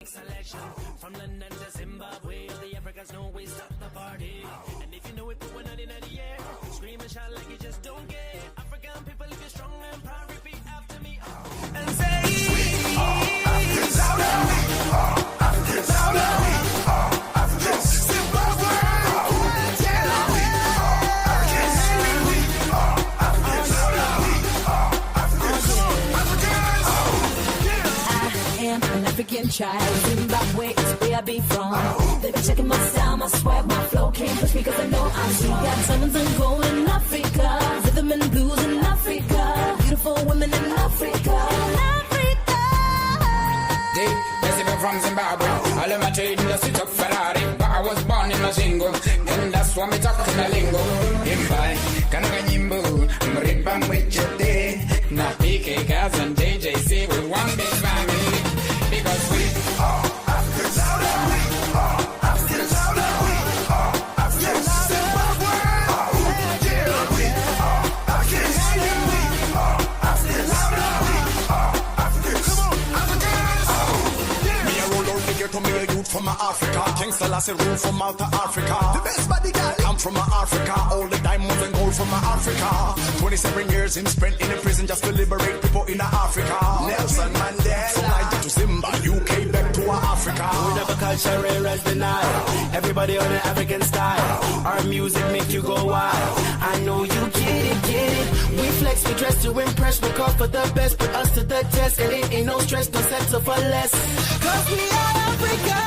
selection. From London to Zimbabwe, all the Africans know we stop the party. And if you know it, put one hand in the air. Scream and shout like you just don't care. African people, if you're strong and proud, repeat after me. And say, we are Africans louder. We are Africans louder. We are Africans. Zimbabwe. African child, Zimbabwe is where I be from. They be checking my style, my swag, my flow. Can't push me cause I know I'm sweet. Got diamonds and gold in Africa, rhythm and blues in Africa, beautiful women in Africa. Yes, I'm from Zimbabwe. All of my trade in the street of Ferrari. But I was born in Mashingo, and that's why me talk in the lingo. Imbai, Kanaganyimbo, Mribang with your day. Na PK, Kaz and JJC with one big family. Because we are Africans louder. We are Africans louder. We are Africans. Zimbabwe. Yeah, we are Africans. We are Africans louder. We are Africans. Come on, Africans. Me a roll out the ghetto, me a youth from Africa. King Selassie rule from Malta, Africa. The best body guy. I'm from Africa. All the diamonds and gold from Africa. 27 years him spent in a prison just to liberate people in Africa. Nelson Mandela. From Nigeria to Zimbabwe, UK back to Africa. We never culture rare as denial. Everybody on the African style. Our music make you go wild. I know you get it. We flex, we dress to impress. We call for the best, put us to the test. And it ain't no stress, no settle for less. Cause we are Africa.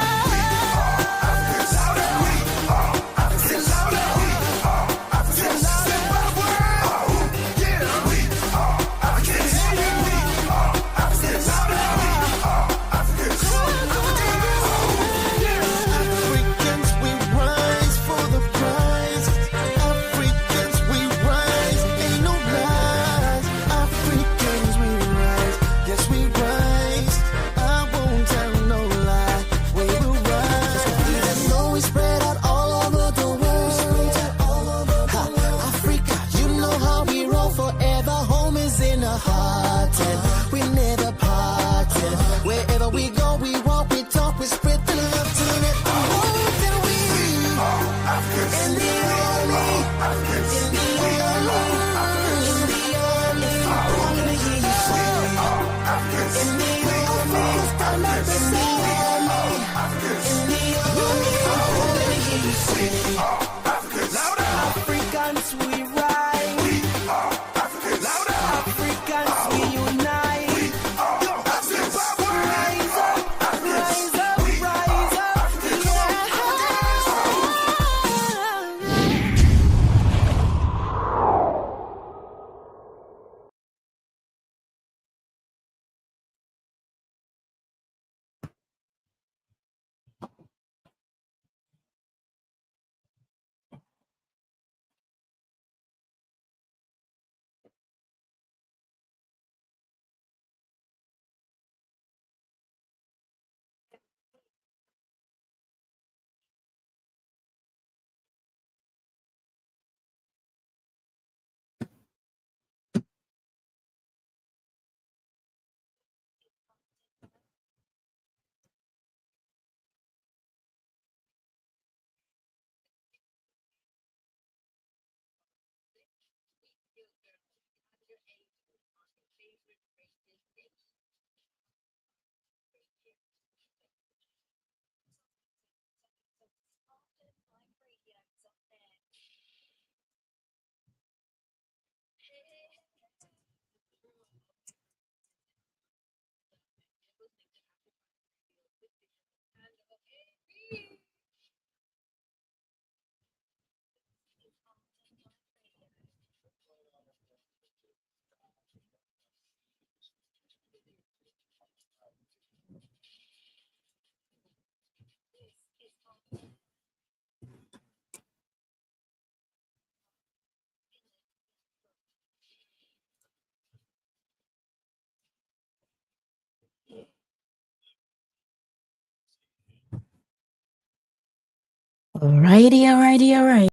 Alrighty.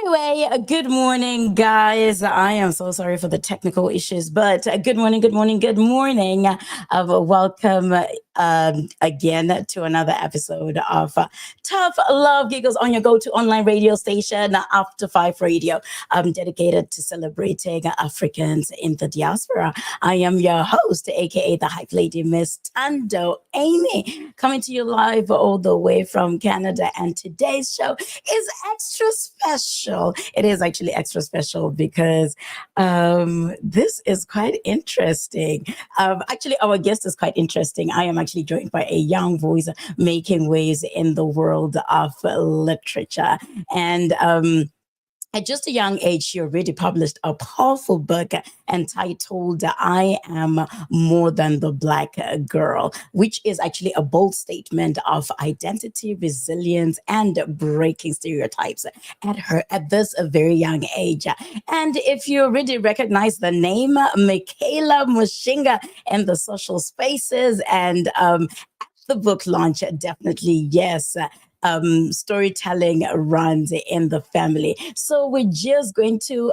Anyway, good morning, guys. I am so sorry for the technical issues, but good morning, good morning, good morning. Welcome again to another episode of Tough Love Giggles on your go-to online radio station, Afrter5Radio. I'm dedicated to celebrating Africans in the diaspora. I am your host, aka the Hype Lady, Miss Tando Amy, coming to you live all the way from Canada. And today's show is extra special. It is actually extra special because this is quite interesting. Actually, our guest is quite interesting. I am actually joined by a young voice making waves in the world of literature. And at just a young age, she already published a powerful book entitled I Am More Than the Black Girl, which is actually a bold statement of identity, resilience, and breaking stereotypes at this very young age. And if you already recognize the name, Mikaylah Mushinga in the social spaces and the book launch, definitely, yes. Storytelling runs in the family. So we're just going to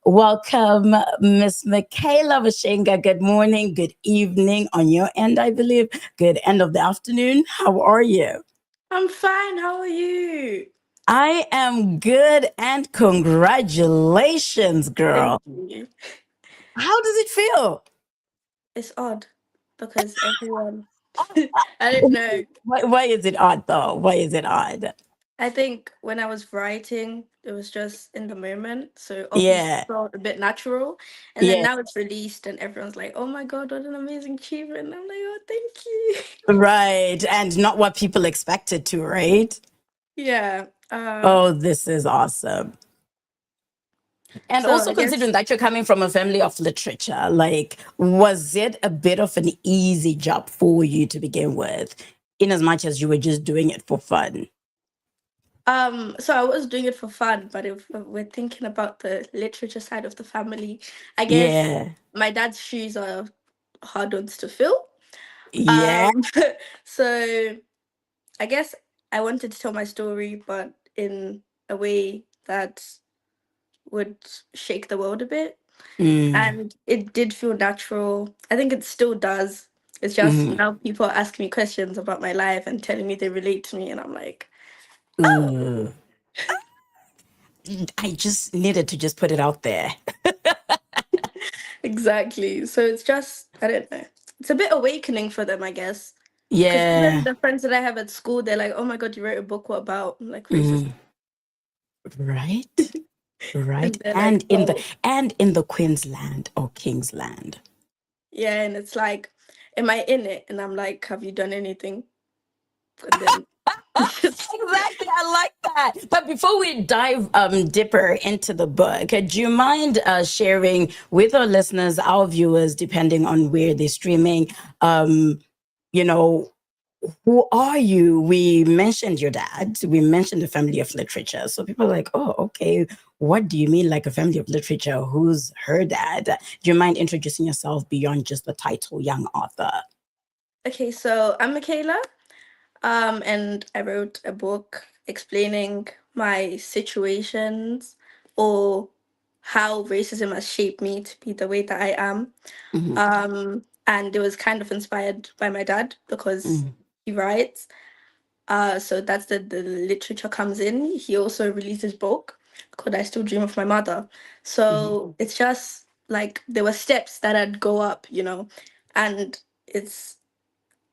welcome Miss Mikaylah Mushinga. Good morning, good evening on your end, I believe. Good end of the afternoon. How are you? I'm fine. How are you? I am good, and congratulations, girl. Thank you. How does it feel? It's odd because everyone, I don't know. Why is it odd though? Why is it odd? I think when I was writing, it was just in the moment. So obviously Yeah. it felt a bit natural. And then Yeah. now it's released and everyone's like, oh my God, what an amazing achievement. I'm like, oh, thank you. Right. And not what people expected to, right? Yeah. Oh, this is awesome. And So also I guess, considering that you're coming from a family of literature, like, was it a bit of an easy job for you to begin with, in as much as you were just doing it for fun? so I was doing it for fun, but if we're thinking about the literature side of the family, I guess Yeah. my dad's shoes are hard ones to fill. Yeah. So I guess I wanted to tell my story, but in a way that would shake the world a bit. Mm. And it did feel natural. I think it still does. It's just now people are asking me questions about my life and telling me they relate to me, and I'm like, Ooh. I just needed to just put it out there. exactly. So it's just, I don't know. It's a bit awakening for them, I guess. Because Yeah. even the friends that I have at school, they're like, oh my God, you wrote a book, what about? I'm like, racist. Right. Right. they're And like, in the oh. Queensland or Kingsland. Yeah, and it's like, am I in it? And I'm like, have you done anything? And then Exactly, I like that. But before we dive deeper into the book, do you mind sharing with our listeners, our viewers, depending on where they're streaming, you know, who are you? We mentioned your dad. We mentioned the family of literature. So people are like, oh, okay. What do you mean, like a family of literature? Who's her dad? Do you mind introducing yourself beyond just the title, young author? okay, so I'm Mikaylah, and I wrote a book explaining my situations or how racism has shaped me to be the way that I am. And it was kind of inspired by my dad because he writes. So that's the literature comes in. He also released his book called I Still Dream of My Mother. So it's just like there were steps that I'd go up, and it's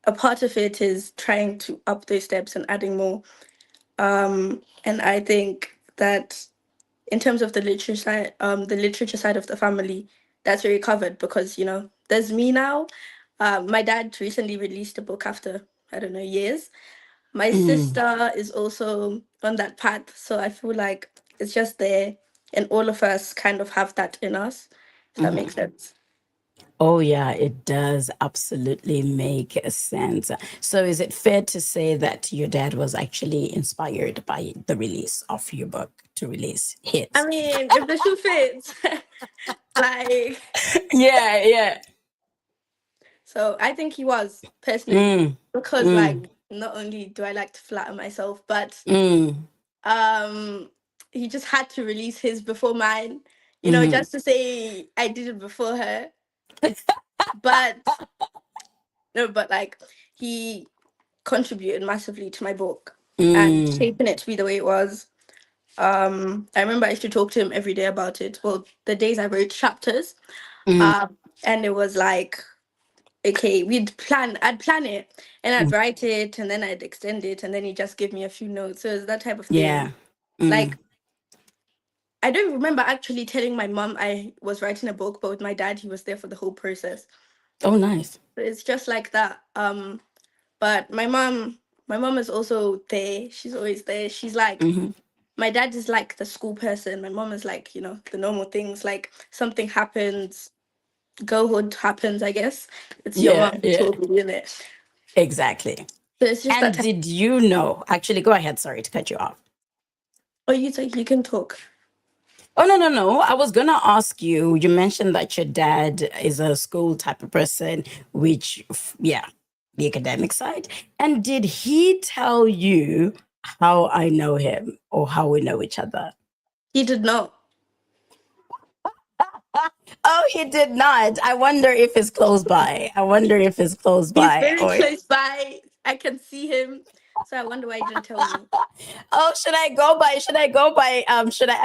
a part of it is trying to up those steps and adding more. And I think that in terms of the literature side of the family, that's very covered because there's me now. My dad recently released a book after I don't know years. My sister is also on that path, so I feel like it's just there, and all of us kind of have that in us. If that makes sense. Oh, yeah, it does absolutely make sense. So, is it fair to say that your dad was actually inspired by the release of your book to release hits? I mean, if the shoe fits, like. Yeah. So I think he was personally because like not only do I like to flatter myself, but um he just had to release his before mine, you know, just to say I did it before her. But no, but like he contributed massively to my book and shaping it to be the way it was. I remember I used to talk to him every day about it. Well, the days I wrote chapters, and it was like, okay, I'd plan it, and I'd write it, and then I'd extend it, and then he'd just give me a few notes. So it was that type of thing. Yeah. Like, I don't remember actually telling my mom I was writing a book, but with my dad, he was there for the whole process. Oh, nice. So it's just like that. But my mom is also there. She's always there. She's like, my dad is like the school person. My mom is like, you know, the normal things. Like something happens, girlhood happens, I guess. It's your mom who told me, in it. Exactly. So it's just and did you know? Actually, go ahead. Sorry to cut you off. Oh, you can talk. Oh, no. I was going to ask you, you mentioned that your dad is a school type of person, which, the academic side. And did he tell you how I know him or how we know each other? He did not. Oh, he did not. I wonder if it's close by. He's very close by. I can see him. So I wonder why he didn't tell me. Oh, should I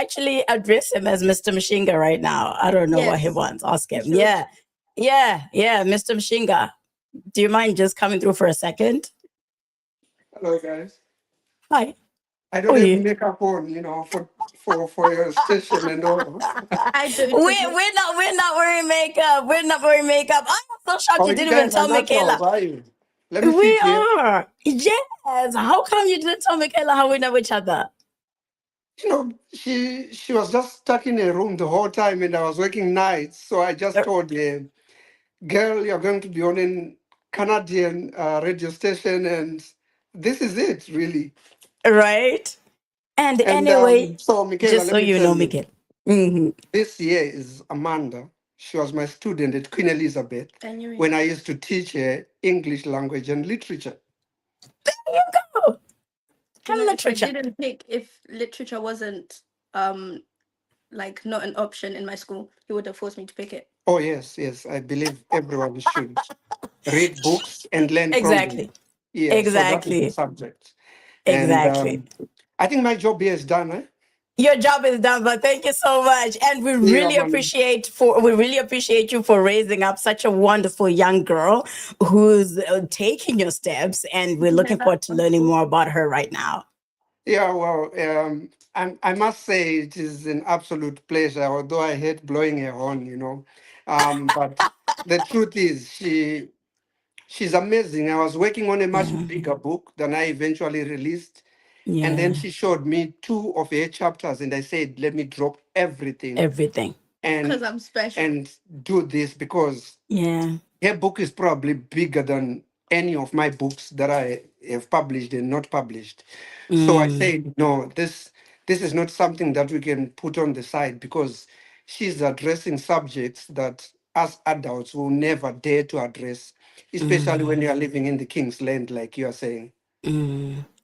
actually address him as Mr. Mushinga right now? I don't know what he wants. Ask him. Yeah, Mr. Mushinga. Do you mind just coming through for a second? Hello, guys. Hi. I don't have makeup on, you know, for your station and all. We're not wearing makeup. We're not wearing makeup. I'm so shocked you didn't even tell Mikaylah. We are. Yes. How come you didn't tell Mikaylah how we know each other? You know, she was just stuck in a room the whole time, and I was working nights. So I just told her, girl, you're going to be on a Canadian radio station, and this is it, really. Right. And anyway, so Mikaylah, just so you know, Mikaylah. This year is Amanda. She was my student at Queen Elizabeth when I used to teach her English language and literature. There you go. And literature. I didn't pick if literature wasn't like not an option in my school. He would have forced me to pick it. Oh yes. I believe everyone should read books and learn from them. Yeah, exactly. So that is the subject. Exactly. And, I think my job here is done, eh? Your job is done, but thank you so much, and we really appreciate you for raising up such a wonderful young girl who's taking your steps, and we're looking forward to learning more about her right now. Yeah, well, I must say it is an absolute pleasure, although I hate blowing her horn, you know. But the truth is, she's amazing. I was working on a much bigger book than I eventually released. Yeah. And then she showed me 2 of her chapters, and I said, let me drop everything. And because I'm special. And do this because her book is probably bigger than any of my books that I have published and not published. So I said, no, this is not something that we can put on the side, because she's addressing subjects that as adults will never dare to address, especially when you are living in the King's Land, like you are saying.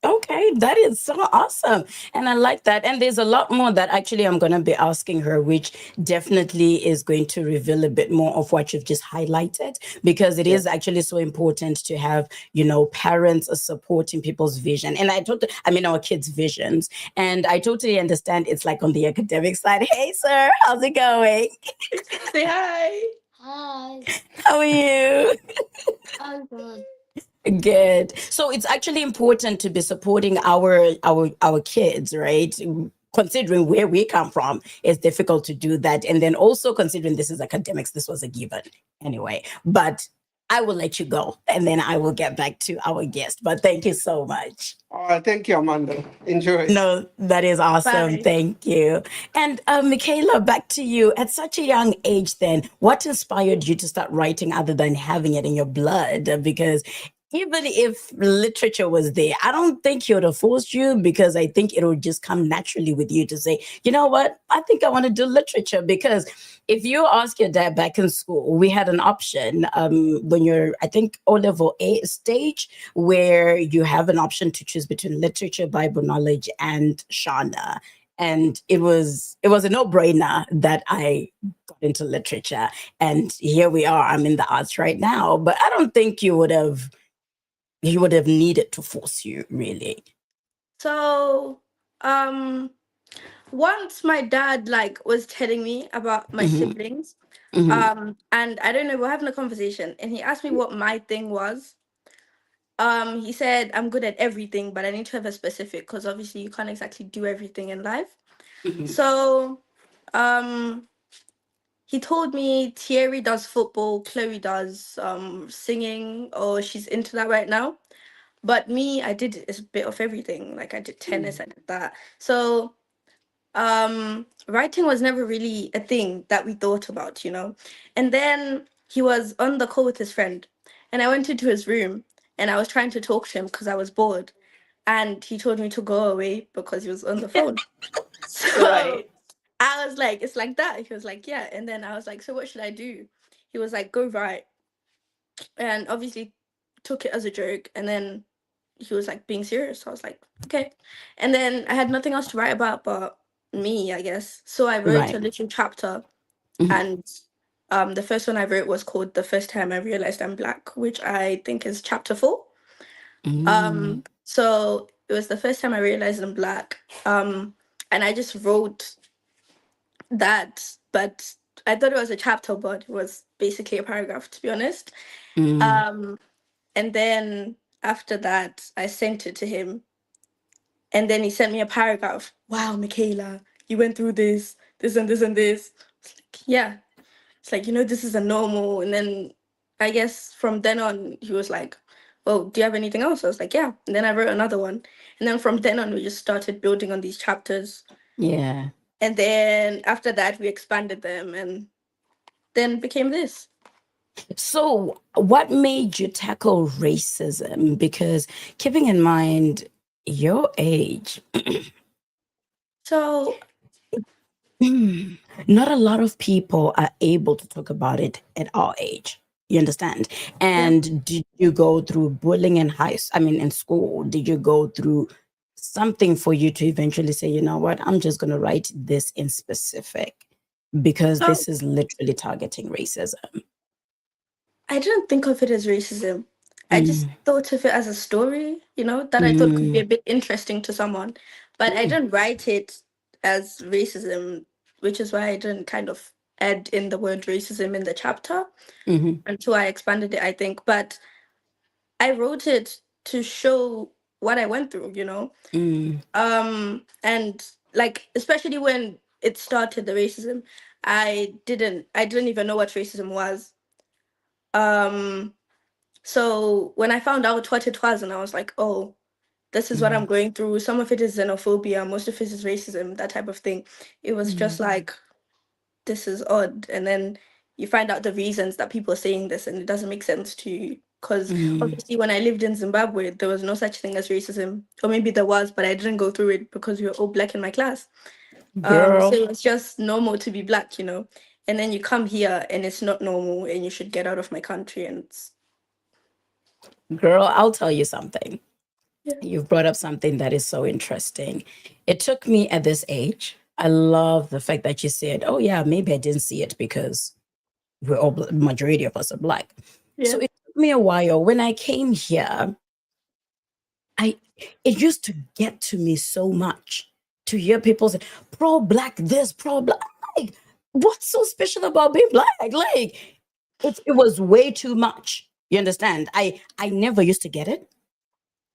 Okay, that is so awesome. And I like that. And there's a lot more that actually I'm going to be asking her, which definitely is going to reveal a bit more of what you've just highlighted, because it is actually so important to have, you know, parents supporting people's vision. And our kids' visions. And I totally understand it's like on the academic side. Hey, sir, how's it going? Say hi. Hi. How are you? I'm good. Good. So it's actually important to be supporting our kids, right? Considering where we come from, it's difficult to do that. And then also considering this is academics, this was a given anyway. But I will let you go, and then I will get back to our guest. But thank you so much. Thank you, Amanda. Enjoy. No, that is awesome. Bye. Thank you. And Mikaylah, back to you. At such a young age then, what inspired you to start writing other than having it in your blood? Because even if literature was there, I don't think he would have forced you, because I think it would just come naturally with you to say, you know what, I think I want to do literature. Because if you ask your dad back in school, we had an option when you're, I think, O-level A stage, where you have an option to choose between literature, Bible knowledge, and Shana. And it was a no-brainer that I got into literature. And here we are. I'm in the arts right now. But I don't think he would have needed to force you, really. So, once my dad was telling me about my siblings, and I don't know, we're having a conversation, and he asked me what my thing was. He said, I'm good at everything, but I need to have a specific, because obviously you can't exactly do everything in life. So, he told me Thierry does football, Chloe does singing, or she's into that right now. But me, I did a bit of everything. Like I did tennis, I did that. So writing was never really a thing that we thought about, And then he was on the call with his friend, and I went into his room and I was trying to talk to him because I was bored, and he told me to go away because he was on the phone. So Right. I was like, it's like that. He was like, yeah. And then I was like, so what should I do? He was like, go write. And obviously took it as a joke. And then he was like being serious. So I was like, okay. And then I had nothing else to write about but me, I guess. So I wrote a little chapter. And the first one I wrote was called The First Time I Realized I'm Black, which I think is chapter 4. So it was the first time I realized I'm Black. And I just wrote that, but I thought it was a chapter, but it was basically a paragraph, to be honest. And then after that, I sent it to him. And then he sent me a paragraph. Wow, Mikaylah, you went through this and this and this. It's like, yeah. It's like, this is a normal. And then I guess from then on, he was like, well, do you have anything else? I was like, yeah. And then I wrote another one. And then from then on, we just started building on these chapters. Yeah. And then after that, we expanded them and then became this. So what made you tackle racism? Because keeping in mind your age, so not a lot of people are able to talk about it at our age. You understand? And did you go through bullying in school? Did you go through something for you to eventually say, you know what, I'm just going to write this in specific because this is literally targeting racism? I didn't think of it as racism. I just thought of it as a story, that I thought could be a bit interesting to someone. But I didn't write it as racism, which is why I didn't kind of add in the word racism in the chapter until I expanded it, I think. But I wrote it to show what I went through, and especially when it started, the racism, I didn't even know what racism was. So when I found out what it was, and I was like, oh, this is what I'm going through. Some of it is xenophobia, most of it is racism, that type of thing. It was just like, this is odd. And then you find out the reasons that people are saying this, and it doesn't make sense to you. Because obviously when I lived in Zimbabwe, there was no such thing as racism. Or maybe there was, but I didn't go through it because we were all Black in my class. So it was just normal to be Black, And then you come here and it's not normal and you should get out of my country. And Girl, I'll tell you something. Yeah. You've brought up something that is so interesting. It took me at this age. I love the fact that you said, oh yeah, maybe I didn't see it because majority of us are Black. Yeah. So it took me a while. When I came here, it used to get to me so much to hear people say, pro-Black this, pro-Black. Like, what's so special about being Black? Like, it was way too much. You understand? I never used to get it.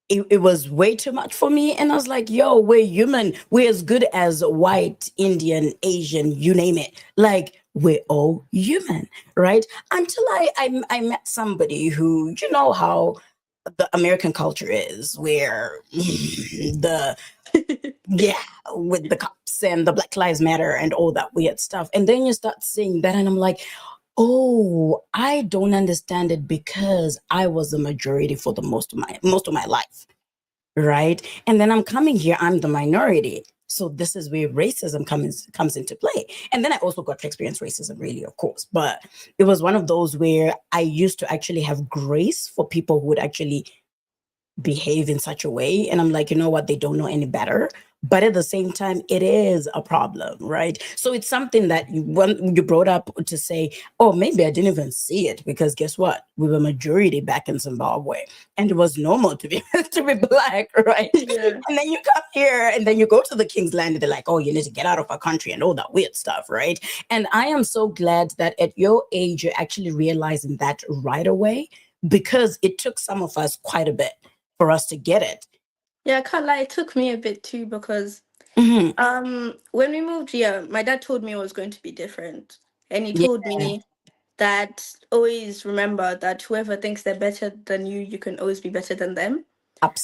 It was way too much for me. And I was like, yo, we're human. We're as good as white, Indian, Asian, you name it. Like, we're all human, right? Until I met somebody who, you know how the American culture is, where with the cops and the Black Lives Matter and all that weird stuff. And then you start seeing that and I'm like, oh, I don't understand it because I was the majority for the most of my life, right? And then I'm coming here, I'm the minority. So this is where racism comes into play. And then I also got to experience racism, really, of course. But it was one of those where I used to actually have grace for people who would actually behave in such a way. And I'm like, you know what? They don't know any better. but at the same time, it is a problem, right? So it's something that when you brought up to say, oh, maybe I didn't even see it, because guess what? We were majority back in Zimbabwe, and it was normal to be to be black, right? Yeah. And then you come here, and then you go to the King's Land, and they're like, oh, you need to get out of our country and all that weird stuff, right? And I am so glad that at your age, you're actually realizing that right away, because it took some of us quite a bit for us to get it. Yeah, I can't lie, it took me a bit too, because Mm-hmm. when we moved here, my dad told me it was going to be different. And he told Yeah, me that always remember that whoever thinks they're better than you can always be better than them.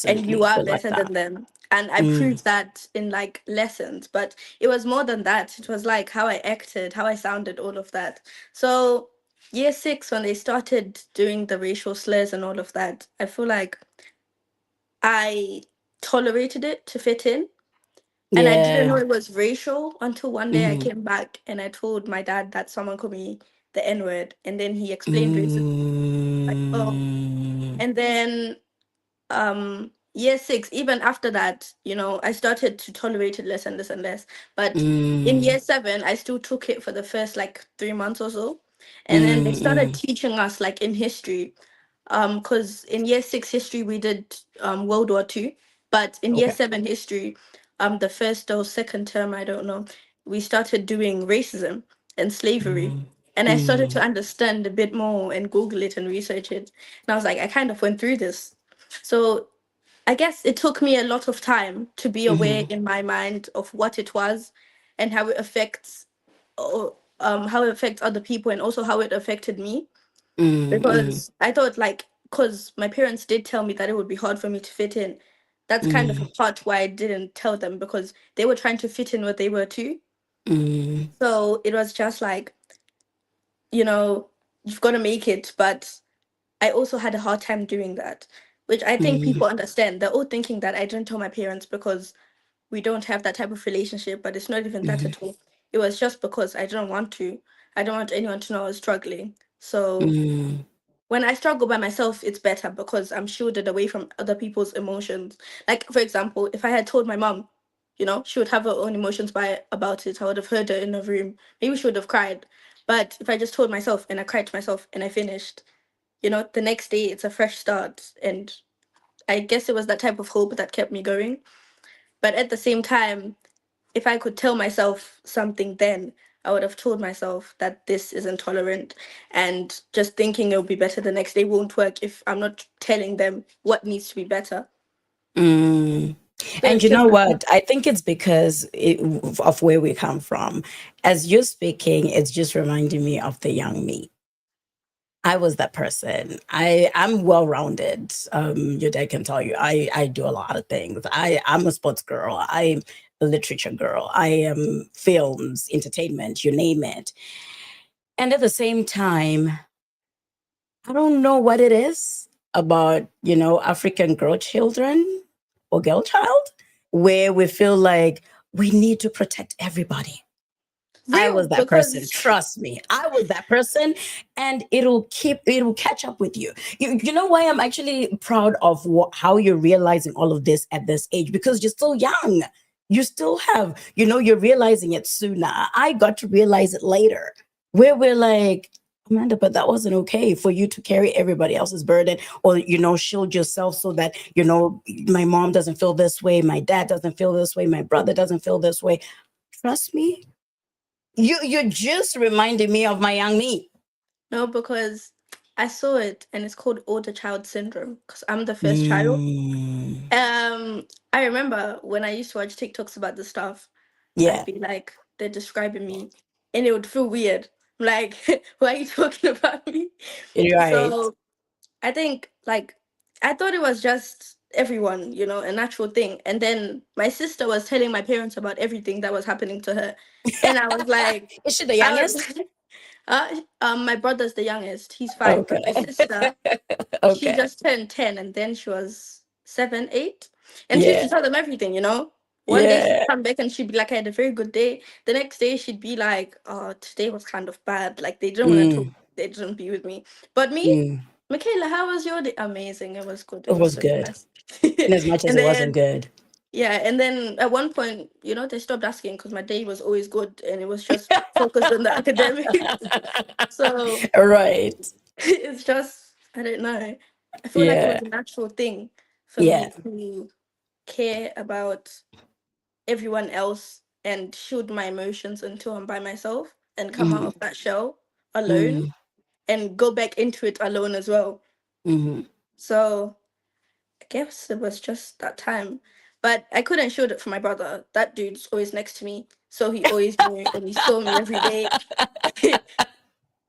And you absolutely. I are like better that. than them. And I Mm, proved that in like lessons, but it was more than that. It was like how I acted, how I sounded, all of that. So year 6, when they started doing the racial slurs and all of that, I feel like I tolerated it to fit in. And I didn't know yeah. it was racial until one day I Mm, came back and I told my dad that someone called me the N word. And then he explained racism. Like, oh. mm, And then year 6, even after that, I started to tolerate it less and less and less. But in mm, year 7, I still took it for the first like 3 months or so. And then they mm, started mm. teaching us like in history, because in year 6 history we did World War II, but in year Okay. 7 history, the first or second term, I don't know, we started doing racism and slavery. Mm, And I started to mm, understand a bit more and Google it and research it. And I was like, I kind of went through this. So I guess it took me a lot of time to be aware mhm, in my mind of what it was and how it affects, or how it affects other people, and also how it affected me. mm, mm, Because I thought, like, because my parents did tell me that it would be hard for me to fit in. That's kind of a mm, part why I didn't tell them, because they were trying to fit in what they were too. mm, So it was just like, you know, you've got to make it. But I also had a hard time doing that, which I think mm, people understand. They're all thinking that I didn't tell my parents because we don't have that type of relationship, but it's not even that mhm, at all. It was just because I didn't want to. I don't want anyone to know I was struggling. So mm, when I struggle by myself, it's better because I'm shielded away from other people's emotions. Like, for example, if I had told my mom, she would have her own emotions about it. I would have heard her in a room. Maybe she would have cried. But if I just told myself and I cried to myself and I finished, the next day it's a fresh start. And I guess it was that type of hope that kept me going. But at the same time, if I could tell myself something then, I would have told myself that this is intolerant, and just thinking it'll be better the next day won't work if I'm not telling them what needs to be better. mm. So And it's you know just, what? I think it's because of where we come from. As you're speaking, it's just reminding me of the young me. I was that person. I'm well rounded. Your dad can tell you. I do a lot of things. I'm a sports girl. I'm a literature girl. I am films, entertainment, you name it. And at the same time, I don't know what it is about, African girl children or girl child, where we feel like we need to protect everybody. I real was that person. because Trust me. I was that person, and it'll catch up with you. You know why I'm actually proud of how you're realizing all of this at this age, because you're still young. You still have, you're realizing it sooner. I got to realize it later, where we're like, Amanda, but that wasn't okay for you to carry everybody else's burden, or, shield yourself so that, my mom doesn't feel this way, my dad doesn't feel this way, my brother doesn't feel this way. Trust me, you just reminded me of my young me. no, because I saw it and it's called older child syndrome because I'm the first child. Mm, I remember when I used to watch TikToks about this stuff, I'd yeah, be like, they're describing me, and it would feel weird. Like, why are you talking about me? you're right. So I think, like, I thought it was just everyone, a natural thing. And then my sister was telling my parents about everything that was happening to her. And I was like, Is she the I was, youngest? my brother's the youngest. He's 5, but my Okay. sister, she Okay. just turned 10, and then she was 7, 8. And she used Yeah. to tell them everything. One day she'd Yeah. come back and she'd be like, I had a very good day. The next day she'd be like, oh, today was kind of bad. Like, they didn't want to talk, Mm, they didn't be with me. But me, mm. Mikaylah, how was your day? Amazing. It was good. It It was was so good. nice. In as much as And it wasn't then, good. Yeah, and then at one point, they stopped asking because my day was always good and it was just focused on the academics. So Right. it's just, I don't know. I feel like it Yeah. was a natural thing for Yeah. me to care about everyone else and shield my emotions until I'm by myself and come out of that shell alone and go back into it alone as well. So I guess it was just that time. But I couldn't shield it from my brother. That dude's always next to me. So he always knew and he saw me every day.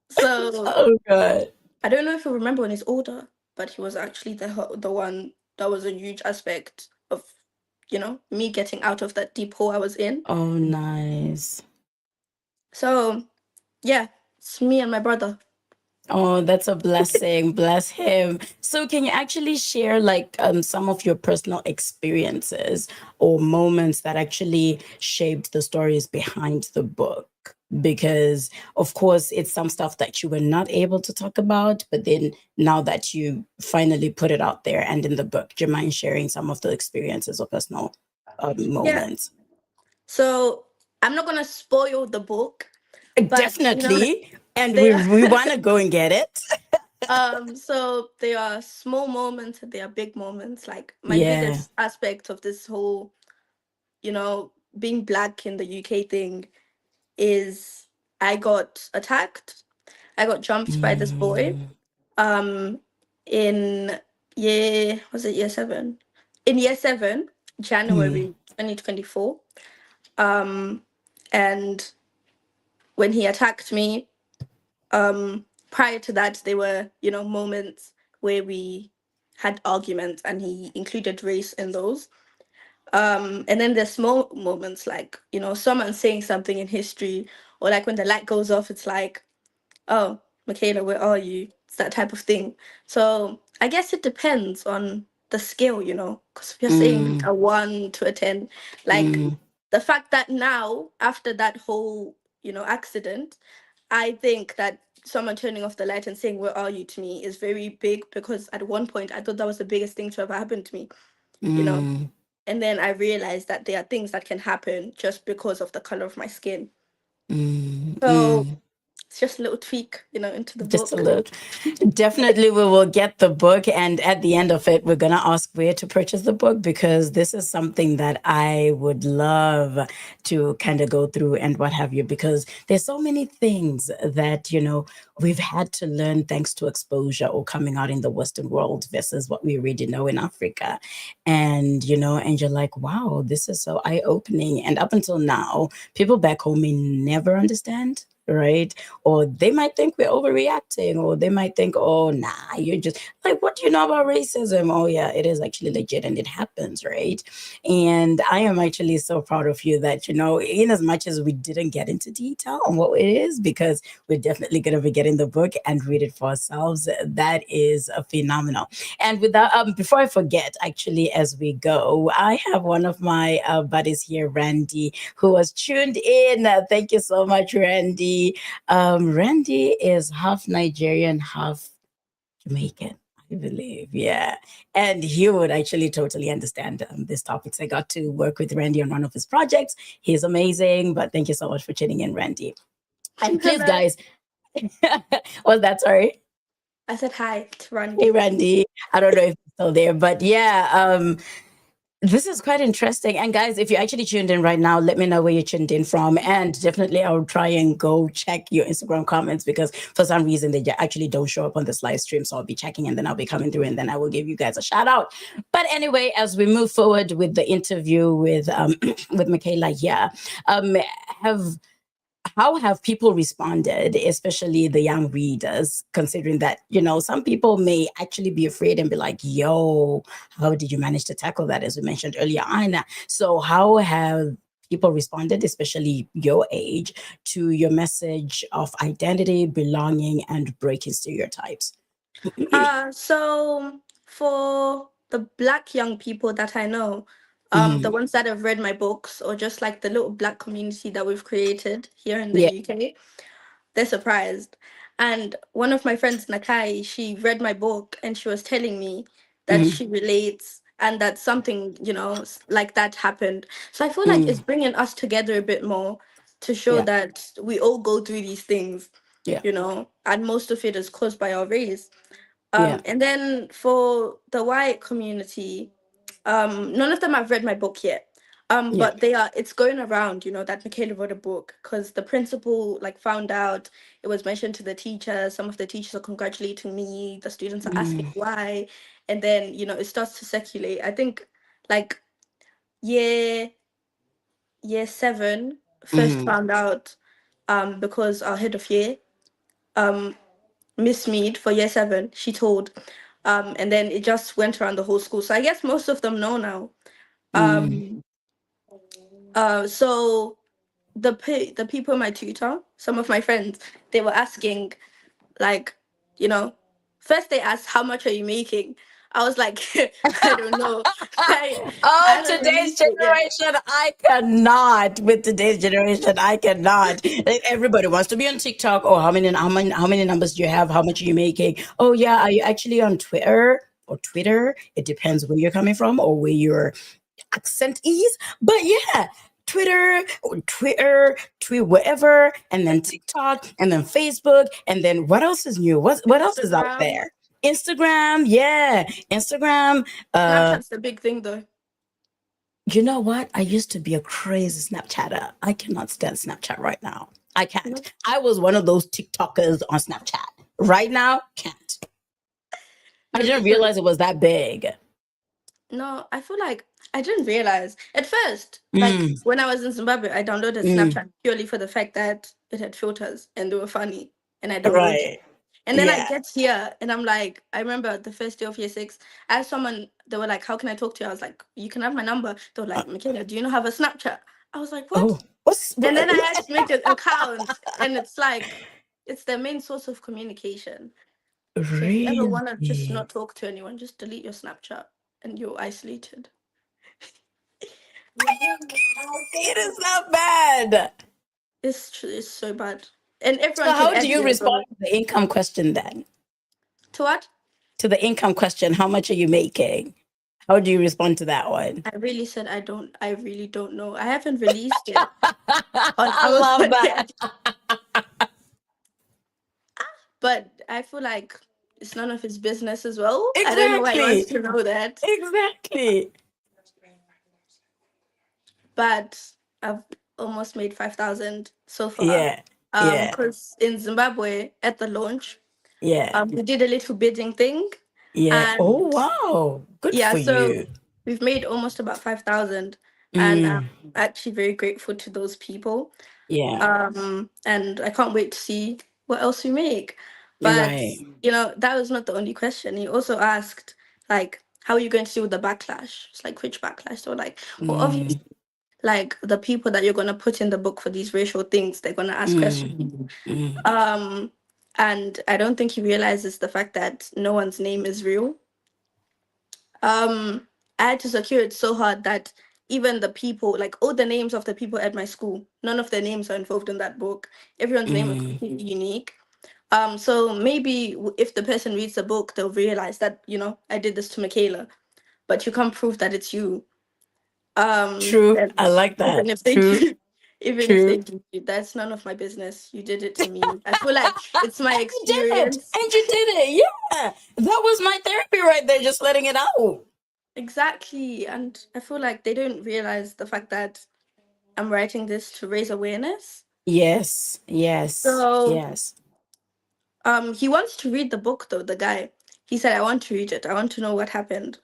So Oh God. I don't know if you remember when he's older, but he was actually the one that was a huge aspect of, me getting out of that deep hole I was in. Oh, nice. So yeah, it's me and my brother. Oh, that's a blessing. Bless him. So can you actually share like some of your personal experiences or moments that actually shaped the stories behind the book? Because of course it's some stuff that you were not able to talk about, but then now that you finally put it out there and in the book, do you mind sharing some of the experiences or personal moments? Yeah. So I'm not gonna spoil the book, but Definitely. And they we want to go and get it. So there are small moments and there are big moments. Like my Yeah. biggest aspect of this whole, being black in the UK thing is I got attacked. I got jumped by this boy. In year 7? In year 7, January 2024. And when he attacked me, prior to that, there were, moments where we had arguments and he included race in those. And then there's small moments like, someone saying something in history, or like when the light goes off, it's like, oh, Mikaylah, where are you? It's that type of thing. So I guess it depends on the scale, because if you're saying a 1 to a 10, like the fact that now, after that whole, accident, I think that someone turning off the light and saying, where are you to me is very big, because at one point I thought that was the biggest thing to ever happen to me, And then I realized that there are things that can happen just because of the color of my skin. So it's just a little tweak, into the Just book. a little. Definitely, we will get the book. And at the end of it, we're going to ask where to purchase the book, because this is something that I would love to kind of go through and what have you, because there's so many things that, we've had to learn thanks to exposure or coming out in the Western world versus what we already know in Africa. And, and you're like, wow, this is so eye-opening. And up until now, people back home may never understand, right? Or they might think we're overreacting, or they might think, oh, nah, you're just like, what do you know about racism? Oh, yeah, it is actually legit and it happens, right? And I am actually so proud of you that, in as much as we didn't get into detail on what it is, because we're definitely going to be getting the book and read it for ourselves. That is phenomenal. And with that, before I forget, actually, as we go, I have one of my buddies here, Randy, who was tuned in. Thank you so much, Randy. Randy is half Nigerian, half Jamaican, I believe. Yeah. And he would actually totally understand these topics. I got to work with Randy on one of his projects. He's amazing. But thank you so much for tuning in, Randy. And please, guys, was that sorry? I said hi to Randy. Hey, Randy. I don't know if he's still there, but yeah, this is quite interesting. And guys, if you're actually tuned in right now, let me know where you're tuned in from. And definitely I'll try and go check your Instagram comments, because for some reason they actually don't show up on this live stream. So I'll be checking and then I'll be coming through and then I will give you guys a shout out. But anyway, as we move forward with the interview with with Mikaylah, how have people responded, especially the young readers, considering that, some people may actually be afraid and be like, yo, how did you manage to tackle that, as we mentioned earlier, Aina? So how have people responded, especially your age, to your message of identity, belonging, and breaking stereotypes? So for the Black young people that I know, the ones that have read my books, or just like the little Black community that we've created here in the UK, they're surprised. And one of my friends, Nakai, she read my book and she was telling me that she relates and that something, like that happened. So I feel like it's bringing us together a bit more to show that we all go through these things, and most of it is caused by our race. And then for the white community, none of them have read my book yet. But it's going around, that Mikaylah wrote a book because the principal like found out, it was mentioned to the teachers. Some of the teachers are congratulating me. The students are asking why. And then, it starts to circulate. I think like year 7 first found out, because our head of year, Miss Mead for year 7, she told, and then it just went around the whole school. So I guess most of them know now. So the people in my tutor, some of my friends, they were asking, like, first they asked, how much are you making? I was like, I don't know. I haven't Today's released it yet. generation, I cannot. With today's generation, I cannot. Like, everybody wants to be on TikTok. Oh, how many numbers do you have? How much are you making? Oh yeah, are you actually on Twitter or Twitter? It depends where you're coming from or where your accent is. But yeah, Twitter, wherever, and then TikTok, and then Facebook, and then what else is new? What else is out Instagram. there? Instagram, yeah, Instagram. Snapchat's the big thing though. You know what? I used to be a crazy Snapchatter. I cannot stand Snapchat right now. I can't. I was one of those TikTokers on Snapchat. Right now, can't. I didn't realize it was that big. No, I feel like I didn't realize at first. Like when I was in Zimbabwe, I downloaded Snapchat purely for the fact that it had filters and they were funny, and I downloaded it. And then I get here and I'm like, I remember the first day of year 6, I asked someone, they were like, how can I talk to you? I was like, you can have my number. They were like, Mikaylah, do you not have a Snapchat? I was like, what? And then I had to make an account, and it's like, it's the main source of communication. So if you ever want to just not talk to anyone, just delete your Snapchat and you're isolated. It is not bad. It's so bad. And everyone. So how do you respond to the income question then? To what? To the income question, how much are you making? How do you respond to that one? I really said I really don't know. I haven't released it. I love that. But I feel like it's none of his business as well. Exactly. I don't know why he wants to know that. Exactly. But I've almost made 5,000 so far. Yeah. Because in Zimbabwe at the launch, we did a little bidding thing. Yeah. Oh wow. Good for so you. We've made almost about 5,000. And I'm actually very grateful to those people. Yeah. And I can't wait to see what else we make. But that was not the only question. He also asked, like, how are you going to deal with the backlash? It's like, which backlash? So like, well, obviously, like the people that you're going to put in the book for these racial things, they're going to ask questions. And I don't think he realizes the fact that no one's name is real. I had to secure it so hard that even the people, like all the names of the people at my school, none of their names are involved in that book. Everyone's name is completely unique. So maybe if the person reads the book, they'll realize that, I did this to Mikaylah, but you can't prove that it's you. True. I like that. Even if they do, if they do, that's none of my business. You did it to me. I feel like it's my experience. And you did it. Yeah. That was my therapy right there, just letting it out. Exactly. And I feel like they don't realize the fact that I'm writing this to raise awareness. Yes. So, yes. He wants to read the book though, the guy. He said, I want to read it. I want to know what happened.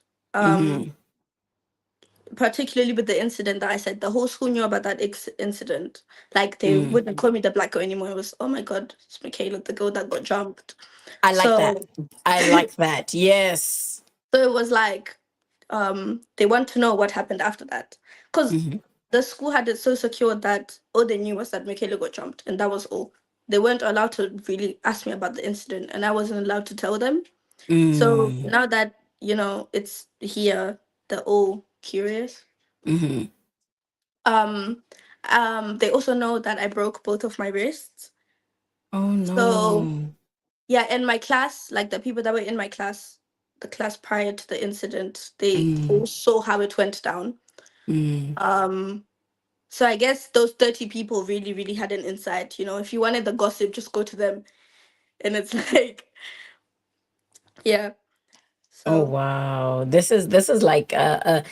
Particularly with the incident that I said, the whole school knew about that incident. Like they wouldn't call me the black girl anymore. It was, oh my God, it's Mikaylah, the girl that got jumped. I like that. I like that. Yes. So it was like, they want to know what happened after that. Because the school had it so secured that all they knew was that Mikaylah got jumped, and that was all. They weren't allowed to really ask me about the incident, and I wasn't allowed to tell them. So now that, it's here, they're all curious. They also know that I broke both of my wrists. Oh no. So yeah, in my class, like the people that were in my class, the class prior to the incident. They all saw how it went down. So I guess those 30 people really, really had an insight. You know, if you wanted the gossip, just go to them. And it's like, yeah. Oh So wow. This is like a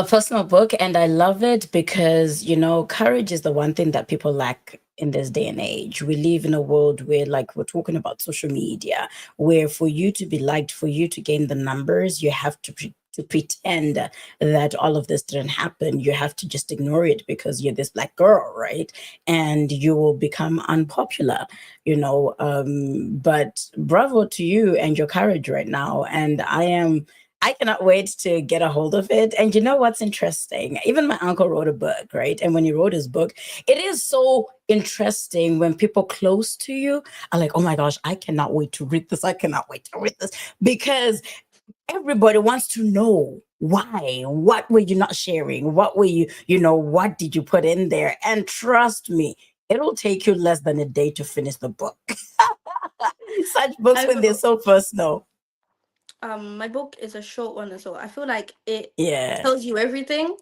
personal book, and I love it because courage is the one thing that people lack in this day and age. We live in a world where, like, we're talking about social media, where for you to be liked, for you to gain the numbers, you have to pretend that all of this didn't happen. You have to just ignore it because you're this Black girl, right? And you will become unpopular, but bravo to you and your courage right now. And I cannot wait to get a hold of it. And you know what's interesting? Even my uncle wrote a book, right? And when he wrote his book, it is so interesting when people close to you are like, oh my gosh, I cannot wait to read this. I cannot wait to read this. Because everybody wants to know why. What were you not sharing? What were you, what did you put in there? And trust me, it'll take you less than a day to finish the book. Such books, when they're so personal. My book is a short one as well. I feel like it tells you everything,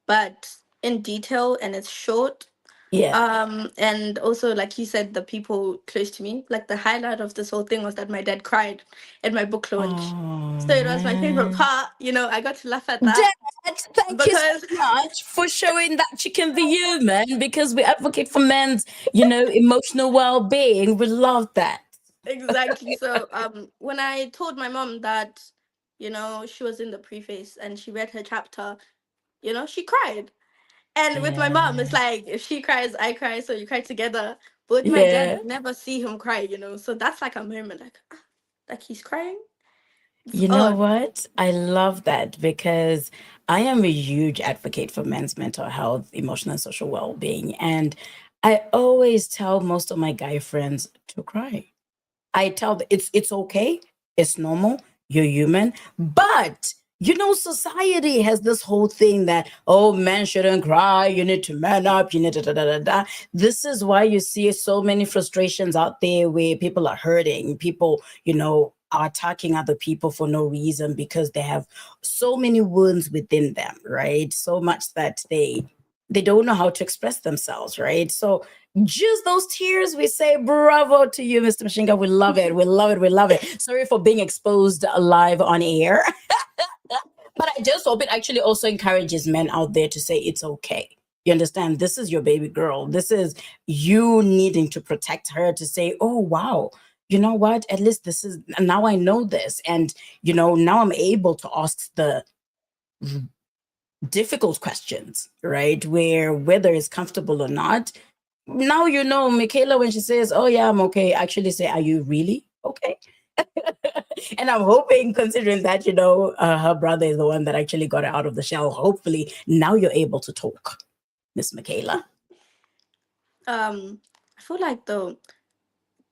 but in detail, and it's short. Yeah. And also, like you said, the people close to me, like the highlight of this whole thing was that my dad cried at my book launch. So it was my favorite part. I got to laugh at that. Dad, thank you so much for showing that you can be human, because we advocate for men's, emotional well-being. We love that. Exactly. So when I told my mom that, she was in the preface and she read her chapter, she cried. And with my mom, it's like, if she cries, I cry, so you cry together. But with my dad, you never see him cry, So that's like a moment, like he's crying. You know what? I love that, because I am a huge advocate for men's mental health, emotional and social well-being. And I always tell most of my guy friends to cry. I tell them it's okay, it's normal, you're human. But society has this whole thing that, oh, men shouldn't cry, you need to man up, you need to da da da da. This is why you see so many frustrations out there where people are hurting, people, are attacking other people for no reason, because they have so many wounds within them, right? So much that they don't know how to express themselves, right? So just those tears, we say bravo to you, Mr. Mushinga. We love it. We love it. We love it. Sorry for being exposed live on air. But I just hope it actually also encourages men out there to say it's okay. You understand? This is your baby girl. This is you needing to protect her, to say, oh, wow, you know what? At least this is, now I know this. And, now I'm able to ask the difficult questions, right? Whether it's comfortable or not. Now, Mikaylah, when she says, oh yeah, I'm okay, actually say, are you really okay? And I'm hoping, considering that, her brother is the one that actually got her out of the shell, hopefully now you're able to talk, Miss Mikaylah. I feel like, though,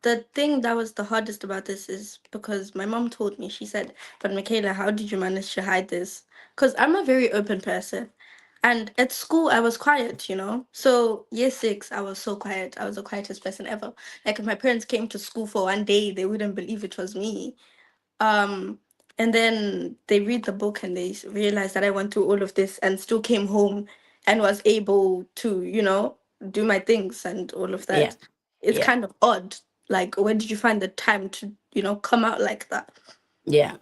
the thing that was the hardest about this is because my mom told me, she said, but Mikaylah, how did you manage to hide this? Because I'm a very open person. And at school, I was quiet, So year 6, I was so quiet. I was the quietest person ever. Like, if my parents came to school for one day, they wouldn't believe it was me. And then they read the book and they realized that I went through all of this and still came home and was able to, do my things and all of that. Yeah. It's kind of odd. Like, where did you find the time to, come out like that? Yeah.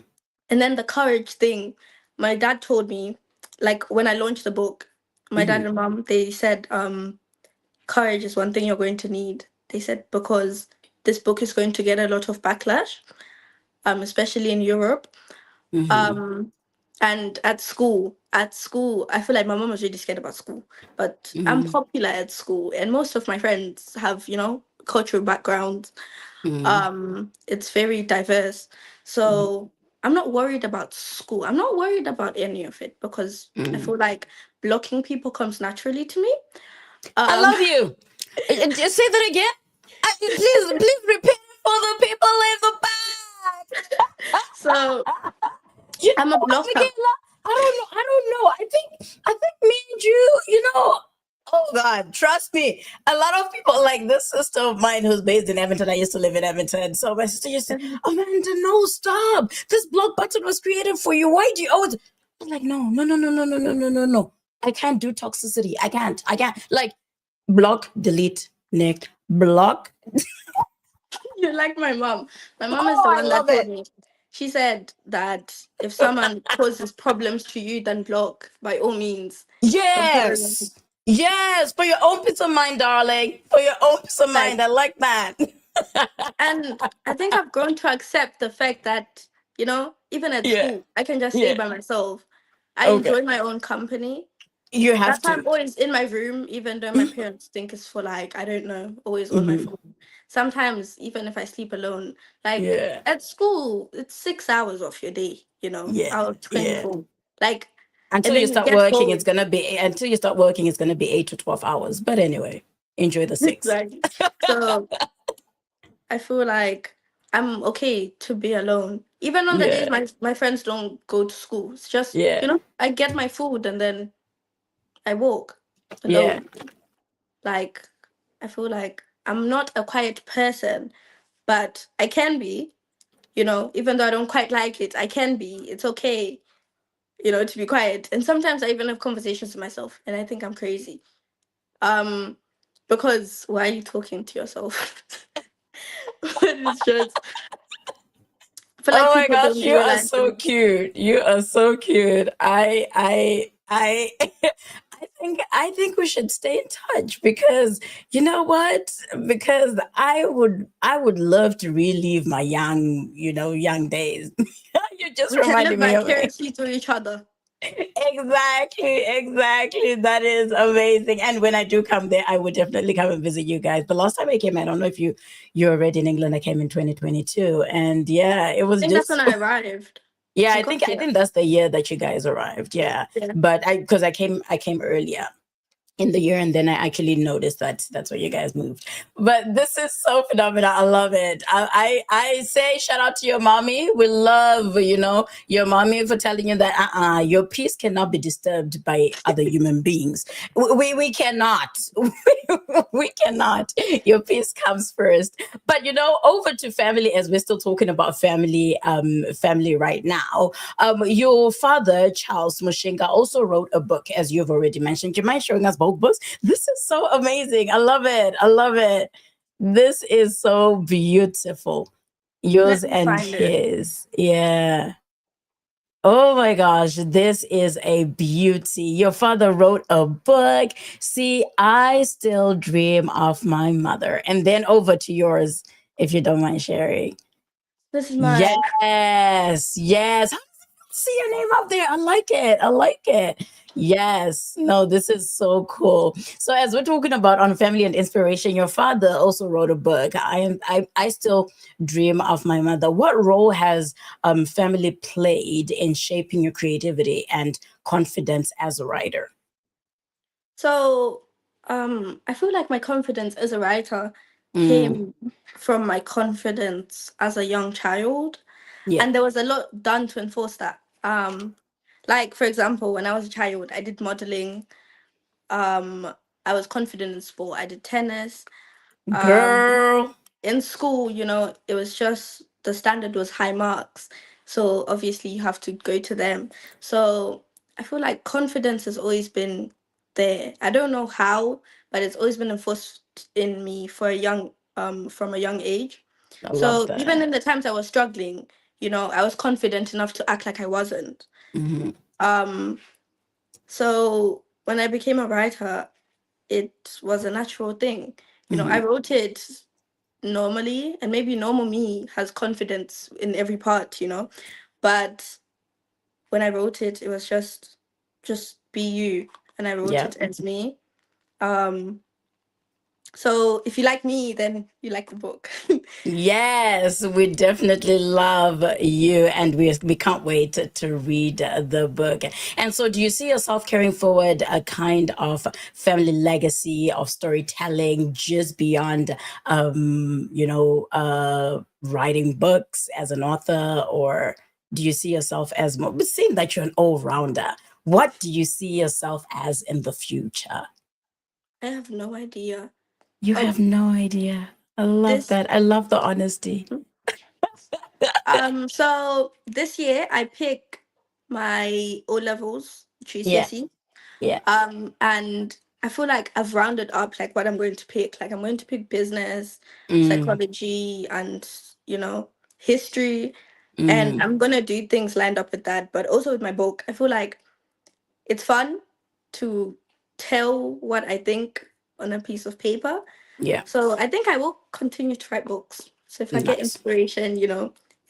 And then the courage thing, my dad told me, like, when I launched the book, my dad and mom, they said, courage is one thing you're going to need. They said, because this book is going to get a lot of backlash, especially in Europe. And at school, I feel like my mom was really scared about school, but I'm popular at school, and most of my friends have, cultural backgrounds. It's very diverse. So I'm not worried about school. I'm not worried about any of it, because I feel like blocking people comes naturally to me. I love you. Just say that again. Please repeat for the people in the back. So I'm a blocker. Mikaylah, I don't know. I think me and you, God, trust me. A lot of people, like this sister of mine who's based in Edmonton. I used to live in Edmonton. So my sister used to say, Amanda, no, stop. This block button was created for you. Why do you always? I'm like, no, no, no, no, no, no, no, no, no, no. I can't do toxicity. I can't. Like, block, delete, Nick, block. You're like my mom. My mom is Oh, the I one that love told it. me. She said that if someone causes problems to you, then block by all means. Yes. Yes. For your own peace of mind, darling. For your own peace of Like, mind. I like that. and I think I've grown to accept the fact that, even at Yeah. school, I can just stay Yeah. by myself. I Okay. enjoy my own company. You have That's why I'm to. always in my room, even though my parents think it's for like, I don't know, always on my Mhm. phone. Sometimes, even if I sleep alone, like Yeah. at school, it's 6 hours of your day, Yeah. out of Yeah. 24. Like, Until and you then you start get working, home. until you start working, it's gonna be 8 to 12 hours. But anyway, enjoy the 6. Exactly. So I feel like I'm okay to be alone. Even on the days Yeah. my friends don't go to school. It's just, Yeah. I get my food and then I walk Yeah. alone. Like, I feel like I'm not a quiet person, but I can be, even though I don't quite like it, I can be. It's okay, to be quiet. And sometimes I even have conversations with myself and I think I'm crazy. Because why are you talking to yourself? But it's just, I feel like Oh my people gosh, don't you are realize so it. cute. You are so cute. I I think we should stay in touch because you know what? Because I would love to relive my young days. You just We can reminded live me of it. vicariously through each other. Exactly. That is amazing. And when I do come there, I would definitely come and visit you guys. The last time I came, I don't know if you're already in England. I came in 2022, and yeah, it I was think that's just when I arrived. yeah. We I got think I here. think that's the year that you guys arrived. Yeah, Yeah. but because I came earlier in the year, and then I actually noticed that that's where you guys moved. But this is so phenomenal. I love it. I say shout out to your mommy. We love your mommy for telling you that your peace cannot be disturbed by other human beings. We cannot. We cannot. Your peace comes first. But over to family, as we're still talking about family right now. Your father, Charles Mushinga, also wrote a book, as you've already mentioned. Do you mind showing us both books? This is so amazing. I love it. I love it. This is so beautiful. Yours Let me and find it. his. Yeah. Oh my gosh, this is a beauty. Your father wrote a book. See, I still dream of my mother. And then over to yours, if you don't mind sharing. This is my Yes, yes. See your name up there. I like it. I like it. Yes. No, this is so cool. So as we're talking about on family and inspiration, your father also wrote a book. I still dream of my mother. What role has family played in shaping your creativity and confidence as a writer? So, I feel like my confidence as a writer Mm, came from my confidence as a young child, yeah. and there was a lot done to enforce that. Like for example, when I was a child, I did modeling. Um, I was confident in sport. I did tennis. Um, Girl. in school, it was just the standard was high marks. So obviously you have to go to them. So I feel like confidence has always been there. I don't know how, but it's always been enforced in me from a young age. I love So even that. in the times I was struggling, I was confident enough to act like I wasn't. Hmm. Um, so when I became a writer, it was a natural thing. I Hmm. wrote it normally, and maybe normal me has confidence in every part, but when I wrote it, it was just be you, and I wrote Yeah. it as me. um so if you like me, then you like the book. Yes, we definitely love you, and we can't wait to read the book. And so, do you see yourself carrying forward a kind of family legacy of storytelling just beyond, writing books as an author, or do you see yourself as more? But seeing that you're an all rounder, what do you see yourself as in the future? I have no idea. You Oh, have no idea. I love this that. I love the honesty. so this year I pick my O levels Yeah. GCSE. Yeah. And I feel like I've rounded up like what I'm going to pick. Like I'm going to pick business, Mm, psychology, and history. And mm, I'm gonna do things lined up with that. But also with my book, I feel like it's fun to tell what I think on a piece of paper. yeah. So I think I will continue to write books. So if I get Nice. inspiration,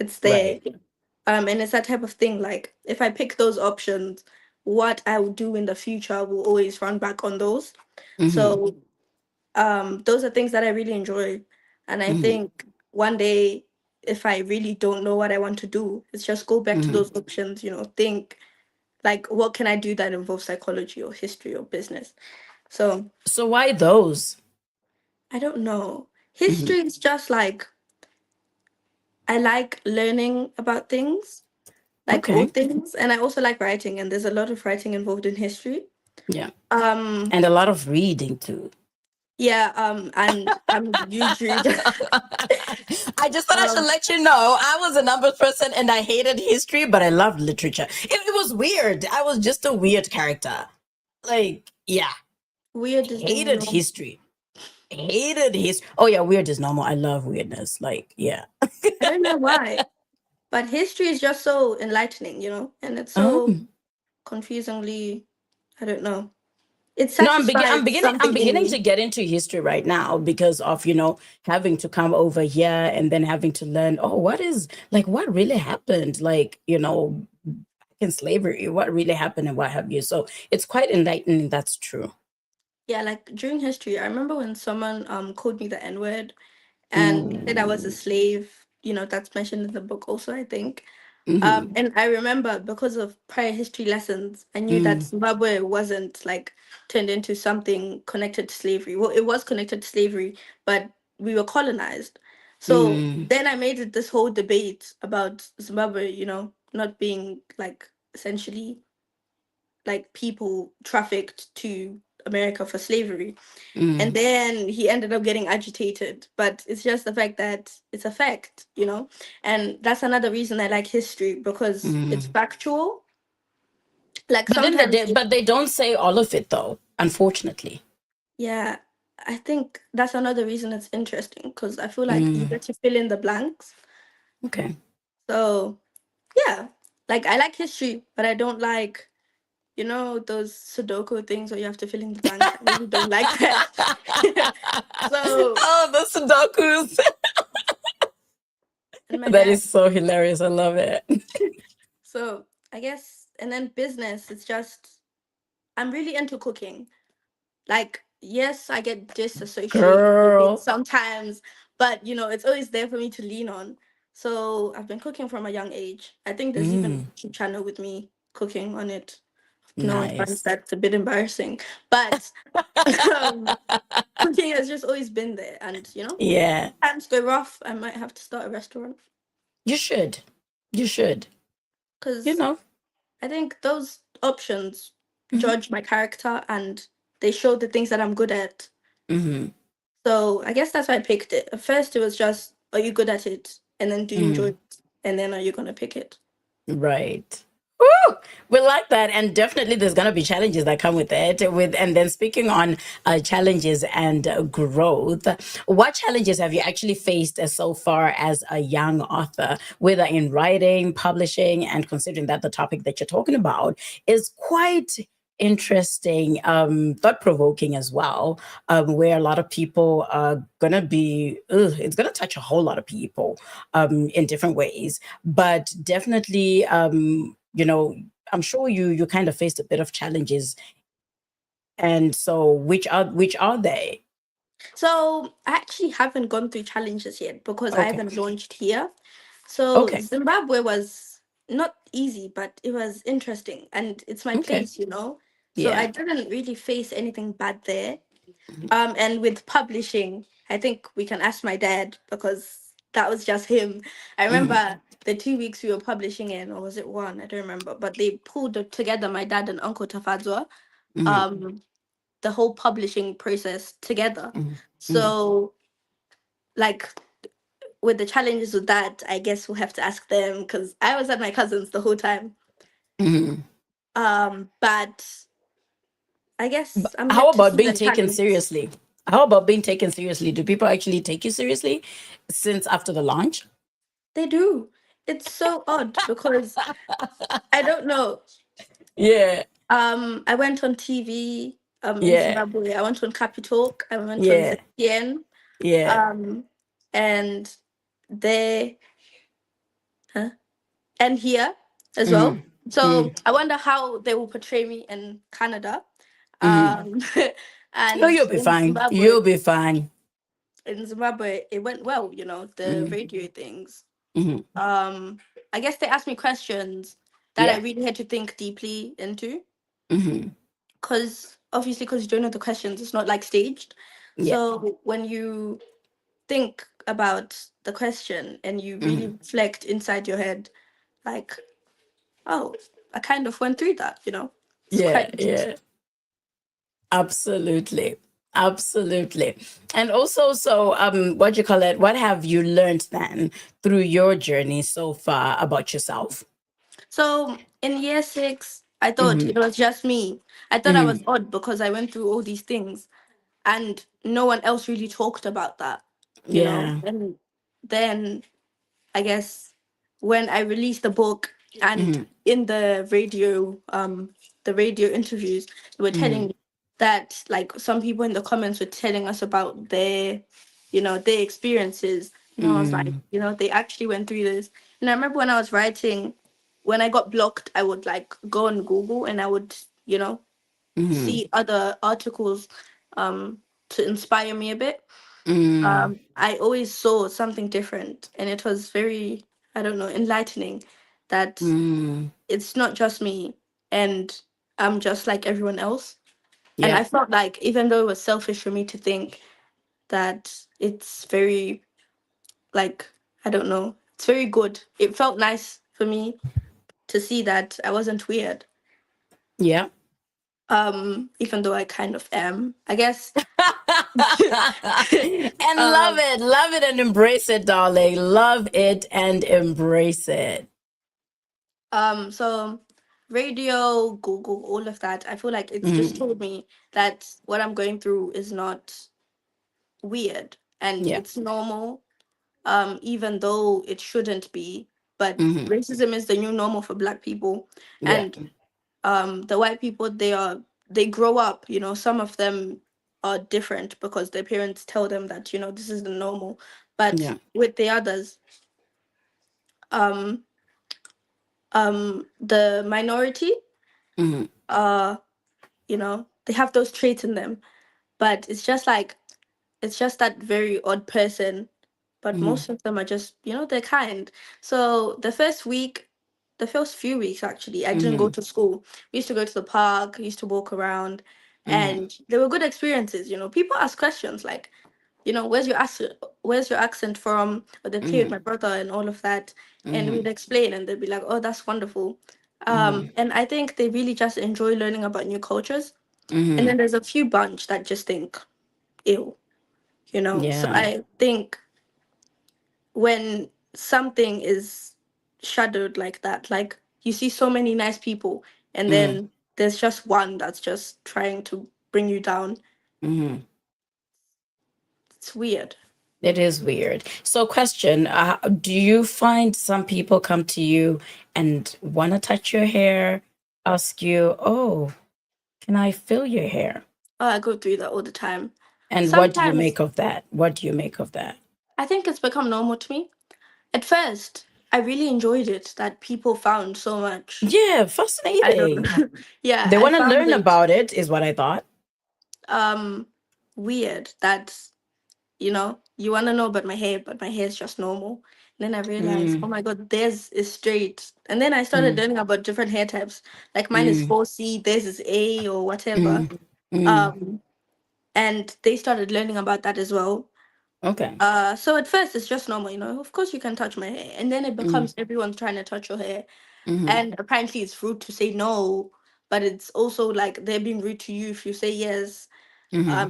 it's there. Right. And it's that type of thing. Like if I pick those options, what I will do in the future will always run back on those. Mm-hmm. So those are things that I really enjoy. And I Mm-hmm. think one day, if I really don't know what I want to do, it's just go back to Mm-hmm. those options, think like what can I do that involves psychology or history or business. So So why those? I don't know. Mm-hmm. History is just like I like learning about things, like Okay. old things, and I also like writing, and there's a lot of writing involved in history. Yeah. Um, And a lot of reading too. yeah, and I'm a huge reader. I just thought I should let you know I was a numbers person and I hated history, but I loved literature. It was weird. I was just a weird character. Like, yeah, Weird is the new hated norm. history. Hated history. Oh, yeah, weird is normal. I love weirdness. Like, yeah. I don't know why, but history is just so enlightening, and it's so Oh. confusingly, I don't know. It No, satisfies I'm something in beginning to me. get into history right now because of, having to come over here and then having to learn, what really happened? Like, in slavery, what really happened and what have you. So it's quite enlightening. That's true. Yeah, like during history, I remember when someone called me the N-word and said I was a Ooh. slave. That's mentioned in the book also, I think. Mm-hmm. And I remember because of prior history lessons, I knew that Mm, Zimbabwe wasn't like turned into something connected to slavery. Well, it was connected to slavery, but we were colonized. So mm, then I made it this whole debate about Zimbabwe, not being like essentially like people trafficked to America for slavery. And mm, then he ended up getting agitated. But it's just the fact that it's a fact. And that's another reason I like history because it's mm. factual. Like But then sometimes, but they don't say all of it though, unfortunately. yeah, I think that's another reason it's interesting because I feel like you Mm, get to fill in the blanks. okay. So, yeah, like I like history, but I don't like, those Sudoku things where you have to fill in the blanks. I really don't like that. So, Oh, the Sudokus. and my That dad. is so hilarious. I love it. So I guess, and then business, it's just, I'm really into cooking. Like, yes, I get disassociated with it Girl. sometimes, but it's always there for me to lean on. So I've been cooking from a young age. I think there's even a Mm, YouTube channel with me cooking on it. No one finds nice. that's a bit embarrassing, but um, cooking has just always been there. And Yeah, times go rough, I might have to start a restaurant you should. You should. You because know. I think those options Hmm. judge my character and they show the things that I'm good at. Hmm. So I guess that's why I picked it. At first, it was just, are you good at it? And then do you enjoy Mm, it? And then are you going to pick it? right. Woo! We like that, and definitely there's gonna be challenges that come with it. And then speaking on challenges and growth, what challenges have you actually faced so far as a young author, whether in writing, publishing, and considering that the topic that you're talking about is quite interesting, thought-provoking as well, where a lot of people are gonna be, it's gonna touch a whole lot of people in different ways, but definitely, I'm sure you kind of faced a bit of challenges, and so which are they? So I actually haven't gone through challenges yet because I Okay. haven't launched here. So Okay. Zimbabwe was not easy, but it was interesting. And it's my Okay. place. So I Yeah. didn't really face anything bad there. Mhm. And with publishing, I think we can ask my dad because that was just him. I Mhm. remember the 2 weeks we were publishing in, or was it one? I don't remember. But they pulled together my dad and Uncle Tafadzwa. Mhm. Um, the whole publishing process together. So like with the challenges with that, I guess we'll have to ask them, because I was at my cousin's the whole time. But I guess I'm How yet to about see being the taken challenge. seriously? How about being taken seriously? Do people actually take you seriously since after the launch? They do. It's so odd because I don't know. Yeah. I went on TV in Yeah. Zimbabwe. I went on Capitalk. I went Yeah. on ZTN. Yeah. And they and here as well. So I wonder how they will portray me in Canada. And No, you'll be in fine. Zimbabwe, You'll be fine. in Zimbabwe, it went well, the radio things. Mhm. I guess they asked me questions that I really had to think deeply into. Because obviously, because you don't know the questions, it's not like staged. Yeah. So when you think about the question and you really reflect inside your head, like, oh, I kind of went through that, It's Yeah. quite Yeah. Absolutely. Absolutely. And also, so what do you call it? What have you learned then through your journey so far about yourself? So in year 6, I thought it was just me. I thought I was odd because I went through all these things and no one else really talked about that, Yeah. And then I guess when I released the book and in the radio interviews, they were telling me that like some people in the comments were telling us about their experiences. And I was like, they actually went through this. And I remember when I was writing, when I got blocked, I would like go on Google and I would, see other articles to inspire me a bit. I always saw something different, and it was very, I don't know, enlightening that it's not just me and I'm just like everyone else. And I felt like even though it was selfish for me to think that it's very, like, I don't know, it's very good. It felt nice for me to see that I wasn't weird. Yeah. Even though I kind of am, I guess. And love it and embrace it, darling. Love it and embrace it. So radio, Google, all of that, I feel like it's just told me that what I'm going through is not weird and it's normal, even though it shouldn't be. But racism is the new normal for Black people. And the white people, they grow up, some of them are different because their parents tell them that, this is the normal. But with the others, the minority, they have those traits in them. But it's just that very odd person. But most of them are just, they're kind. So the first few weeks actually, I didn't go to school. We used to go to the park, used to walk around, and they were good experiences. People ask questions like, where's your accent from? Or they play with my brother and all of that, and we'd explain, and they'd be like, oh, that's wonderful. And I think they really just enjoy learning about new cultures. And then there's a few bunch that just think, ew, So I think when something is shadowed like that, like you see so many nice people, and then there's just one that's just trying to bring you down. It's weird. It is weird. So, question, do you find some people come to you and want to touch your hair, ask you, oh, can I feel your hair? Oh, I go through that all the time. And what do you make of that? What do you make of that? I think it's become normal to me. At first, I really enjoyed it that people found so much. Yeah, fascinating. Yeah. They want to learn about it, is what I thought. Weird that, you want to know about my hair, but my hair is just normal. And then I realized, oh my God, theirs is straight. And then I started learning about different hair types. Like mine is 4C, theirs is A or whatever. And they started learning about that as well. Okay. So at first it's just normal, of course you can touch my hair. And then it becomes everyone's trying to touch your hair. And apparently it's rude to say no, but it's also like they're being rude to you if you say yes.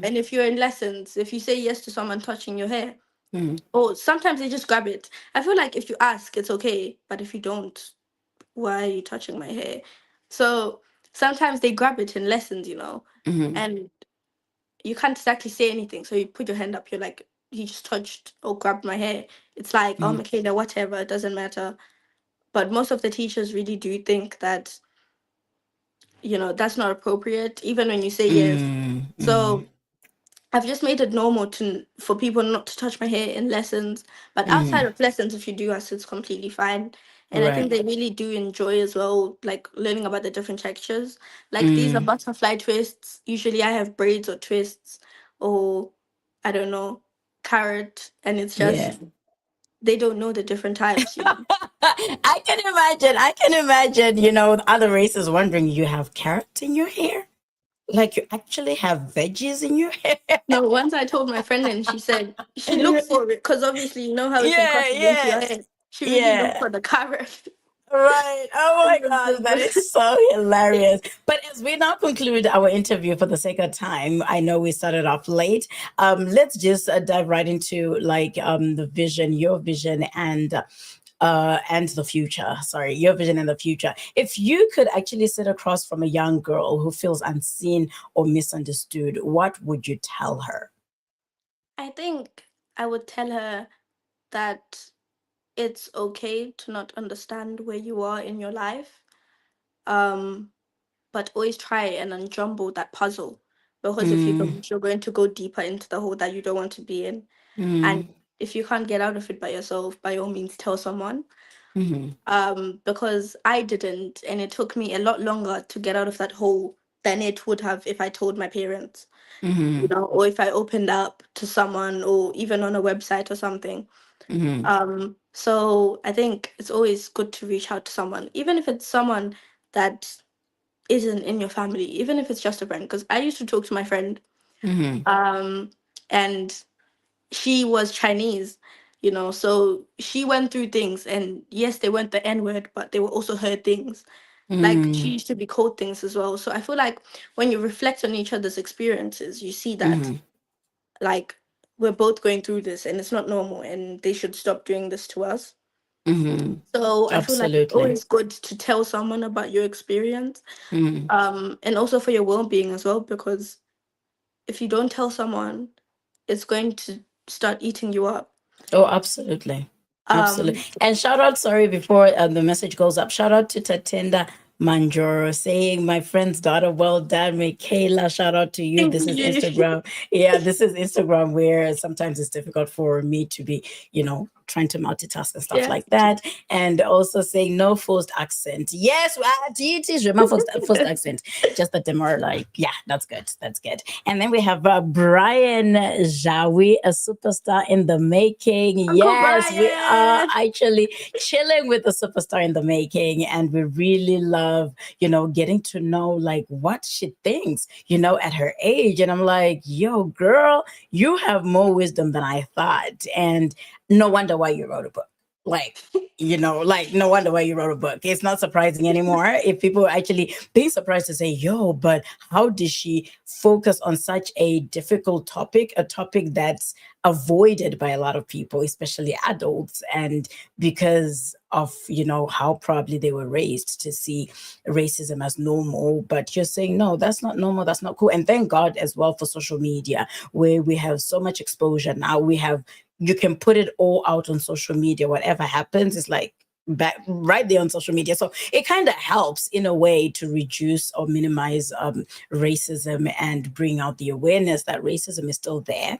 And if you're in lessons, if you say yes to someone touching your hair, Mm-hmm. or sometimes they just grab it. I feel like if you ask, it's okay, but if you don't, why are you touching my hair? So sometimes they grab it in lessons, Mm-hmm. and you can't exactly say anything. So you put your hand up, you're like, you just touched or grabbed my hair. It's like, oh, Mikaylah, whatever, it doesn't matter. But most of the teachers really do think that, that's not appropriate, even when you say yes. So I've just made it normal for people not to touch my hair in lessons. But outside of lessons, if you do ask, it's completely fine. And I think Right. they really do enjoy as well, like learning about the different textures. Like these are butterfly twists. Usually I have braids or twists or I don't know, carrot. And it's Yeah. just they don't know the different types. I can imagine, other races wondering, you have carrots in your hair? Like you actually have veggies in your hair? No, once I told my friend and she said she looked for it because obviously you know how it can Yeah, cut into your yeah, hair. She really looked yeah. for the carrot. Right. Oh my And gosh, that is the- so hilarious. But as we now conclude our interview for the sake of time, I know we started off late. Let's just dive right into like the vision, your vision, and the future. Sorry, your vision and the future. If you could actually sit across from a young girl who feels unseen or misunderstood, what would you tell her? I think I would tell her that it's okay to not understand where you are in your life. Um, but always try and unjumble that puzzle. Because if you Mm, don't, you're going to go deeper into the hole that you don't want to be in. mm, And if you can't get out of it by yourself, by all means tell someone. mm, Because I didn't, and it took me a lot longer to get out of that hole than it would have if I told my parents, mm, or if I opened up to someone, or even on a website or something. mm, So I think it's always good to reach out to someone, even if it's someone that isn't in your family, even if it's just a friend. Because I used to talk to my friend, mm, and she was Chinese, so she went through things, and yes, they weren't the N word, but they were also her things. Like she mm, used to be called things as well. So I feel like when you reflect on each other's experiences, you see that mm, like we're both going through this and it's not normal and they should stop doing this to us. mm. So I feel like it's Absolutely. always good to tell someone about your experience, Mm, and also for your well-being as well, because if you don't tell someone, it's going to start eating you up. oh, absolutely. Um, Absolutely. And shout out, sorry, before the message goes up, shout out to Tatenda Manjoro saying, my friend's daughter, well done, Mikaylah. Shout out to you. thank This is you. Instagram. Yeah, this is Instagram where sometimes it's difficult for me to be, trying to multitask and stuff Yeah. like that. And also saying no forced accent. Yes, it is my forced accent. Just that them are like, yeah, that's good. That's good. And then we have Brian Jawi, a superstar in the making. Uncle Yes, we are Brian. actually chilling with a superstar in the making. And we really love, getting to know like what she thinks, at her age. And I'm like, yo, girl, you have more wisdom than I thought. And no wonder why you wrote a book. Like, no wonder why you wrote a book. It's not surprising anymore. If people actually be surprised to say, yo, but how did she focus on such a difficult topic, a topic that's avoided by a lot of people, especially adults, and because of, how probably they were raised to see racism as normal. But you're saying, no, that's not normal, that's not cool. And thank God as well for social media, where we have so much exposure now. You can put it all out on social media. Whatever happens is like back right there on social media. So it kind of helps in a way to reduce or minimize racism and bring out the awareness that racism is still there.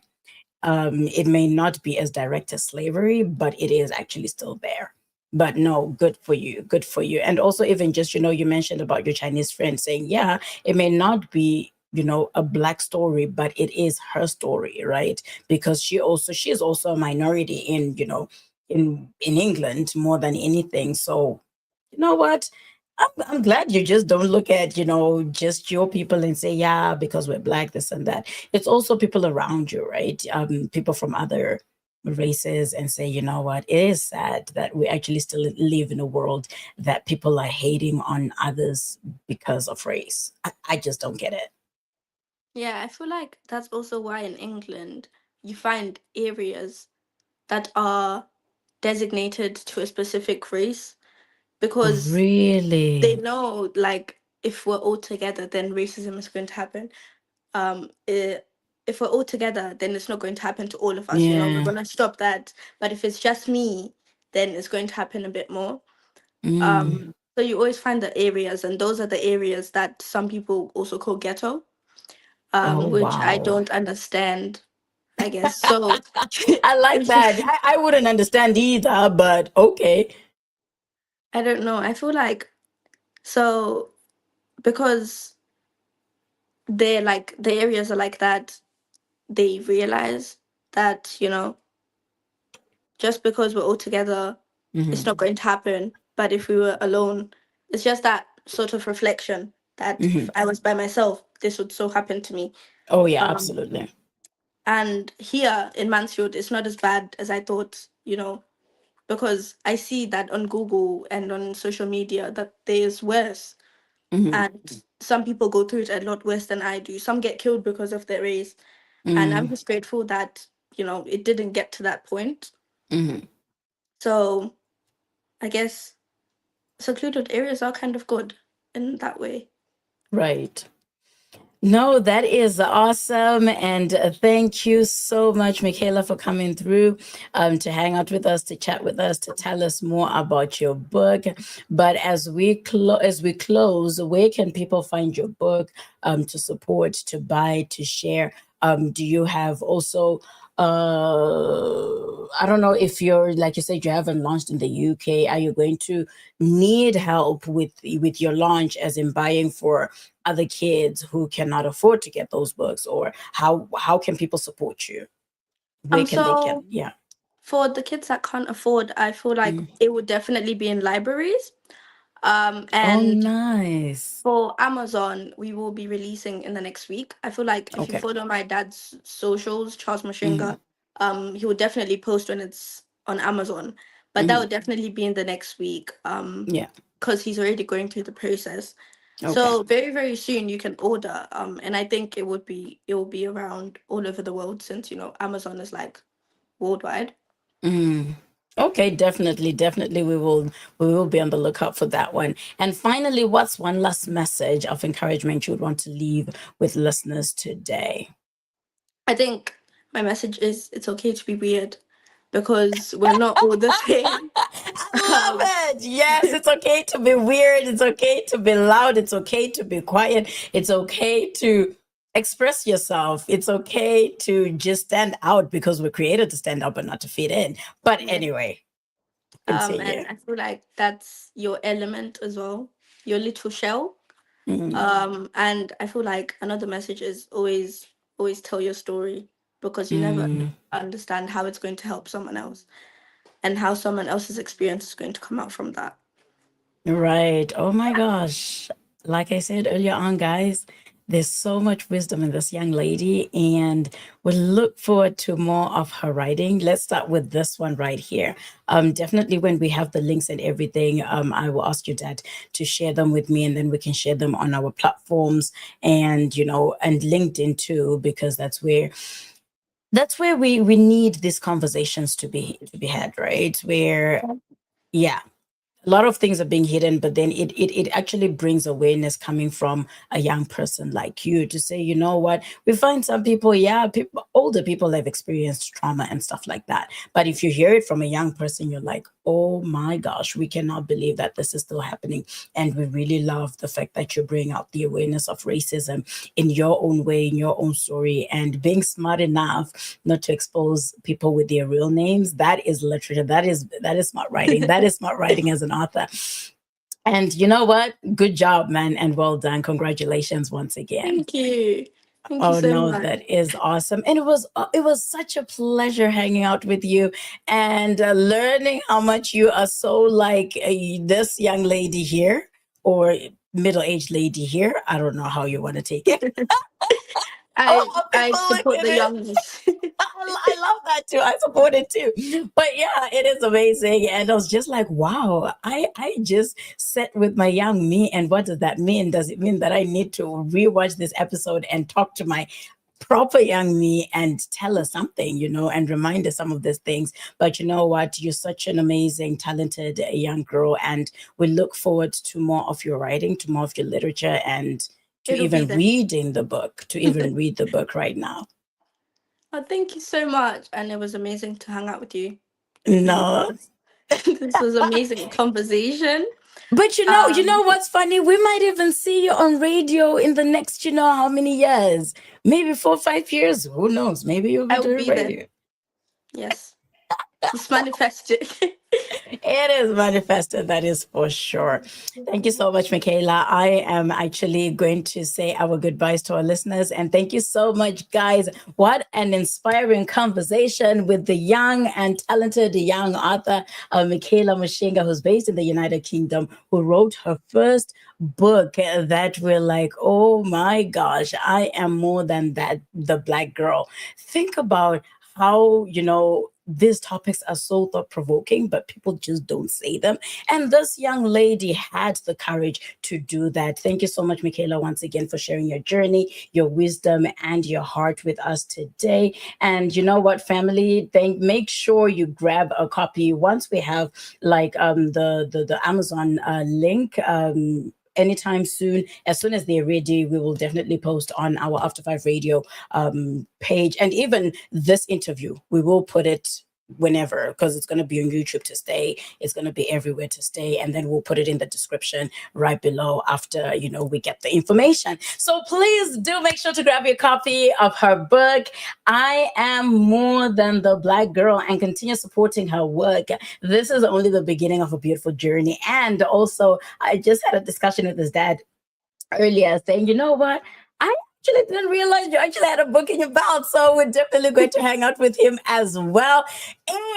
It may not be as direct as slavery, but it is actually still there. But no, good for you. Good for you. And also, even just, you mentioned about your Chinese friend saying, yeah, it may not be, a Black story, but it is her story, right? Because she is also a minority in, in England more than anything. So, you know what? I'm glad you just don't look at, just your people and say, yeah, because we're Black, this and that. It's also people around you, right? People from other races, and say, you know what, it is sad that we actually still live in a world that people are hating on others because of race. I just don't get it. Yeah, I feel like that's also why in England you find areas that are designated to a specific race because they Really? know, like, if we're all together, then racism is going to happen. If we're all together, then it's not going to happen to all of us. You know, we're Yeah. gonna stop that. But if it's just me, then it's going to happen a bit more. Mm. So you always find the areas, and those are the areas that some people also call ghetto, Oh, which I wow. don't understand, I guess. So I like it's that. just, I wouldn't understand either, but okay. I don't know. I feel like, so because they're like, the areas are like that, they realize that, you know, just because we're all together, it's Hmm. not going to happen. But if we were alone, it's just that sort of reflection that if Hmm. I was by myself, this would so happen to me. Oh, yeah, Um, absolutely. and here in Mansfield, it's not as bad as I thought, you know, because I see that on Google and on social media that there's worse. Hmm. And some people go through it a lot worse than I do. Some get killed because of their race. And I'm Mm. just grateful that, you know, it didn't get to that point. Hmm. So I guess secluded areas are kind of good in that way. Right. No, that is awesome. And thank you so much, Mikaylah, for coming through to hang out with us, to chat with us, to tell us more about your book. But as we close, where can people find your book to support, to buy, to share? Do you have also I don't know if you're, like you said, you haven't launched in the UK. Are you going to need help with your launch, as in buying for other kids who cannot afford to get those books, or how can people support you? Where can they get? So Yeah. for the kids that can't afford, I feel like Mm. it would definitely be in libraries. Oh, And nice. for Amazon, we will be releasing in the next week. I feel like if you Okay. follow my dad's socials, Charles Hmm. Mushinga, he will definitely post when it's on Amazon. But that Hmm. would definitely be in the next week, Yeah. because he's already going through the process. Okay. So very, very soon you can order. And I think it will be around all over the world since, you know, Amazon is like worldwide. Mm. Okay, definitely, definitely we will be on the lookout for that one. And finally, what's one last message of encouragement you would want to leave with listeners today? I think my message is it's okay to be weird because we're not all the same. I Um, love it. Yes, it's okay to be weird. It's okay to be loud. It's okay to be quiet. It's okay to express yourself. It's okay to just stand out, because we're created to stand out but not to fit in. But yeah. anyway, continue. And I feel like that's your element as well, your little shell. Mm, And I feel like another message is always tell your story because you never mm. understand how it's going to help someone else and how someone else's experience is going to come out from that. Right. Oh my gosh. Like I said earlier on, guys, there's so much wisdom in this young lady, and we look forward to more of her writing. Let's start with this one right here. Definitely when we have the links and everything, I will ask your dad to share them with me, and then we can share them on our platforms, and and LinkedIn too, because that's where we need these conversations to be had, right? Where, yeah, a lot of things are being hidden, but then it actually brings awareness coming from a young person like you to say, you know what, we find some people, yeah, older people have experienced trauma and stuff like that, but if you hear it from a young person, you're like, oh my gosh, we cannot believe that this is still happening. And we really love the fact that you bring out the awareness of racism in your own way, in your own story, and being smart enough not to expose people with their real names. That is literature. That is smart writing. That is smart writing as an author. And you know what? Good job, man, and well done. Congratulations once again. Thank you. Thank you Oh so no, much. that is awesome. And it was such a pleasure hanging out with you and learning how much you are so like this young lady here, or middle-aged lady here. I don't know how you want to take it. I people look support at the it. youngness. I love that too. I support it too. But yeah, it is amazing. And I was just like, wow, I just sat with my young me. And what does that mean? Does it mean that I need to rewatch this episode and talk to my proper young me and tell her something, and remind her some of these things? But you know what? You're such an amazing, talented young girl. And we look forward to more of your writing, to more of your literature, and to It'll be even there. reading the book, to even read the book right now. Oh, thank you so much. And it was amazing to hang out with you. No. This was amazing conversation. But you know what's funny? We might even see you on radio in the next, how many years? Maybe 4 or 5 years. Who knows? Maybe you'll be I will doing be radio. there. Yes. It's manifested. It is manifested, that is for sure. Thank you so much, Mikaylah. I am actually going to say our goodbyes to our listeners. And thank you so much, guys. What an inspiring conversation with the young and talented young author, Mikaylah Mushinga, who's based in the United Kingdom, who wrote her first book that we're like, oh my gosh, I am more than that, the Black girl. Think about how, these topics are so thought-provoking, but people just don't say them. And this young lady had the courage to do that. Thank you so much, Mikaylah, once again, for sharing your journey, your wisdom, and your heart with us today. And you know what, family? Make sure you grab a copy once we have the Amazon link. Anytime soon. As soon as they're ready, we will definitely post on our After5Radio page. And even this interview, we will put it whenever, because it's going to be on YouTube to stay. It's going to be everywhere to stay. And then we'll put it in the description right below after, we get the information. So please do make sure to grab your copy of her book, I Am More Than the Black Girl, and continue supporting her work. This is only the beginning of a beautiful journey. And also, I just had a discussion with his dad earlier saying, you know what? I actually didn't realize you actually had a book in your belt. So we're definitely going to hang out with him as well.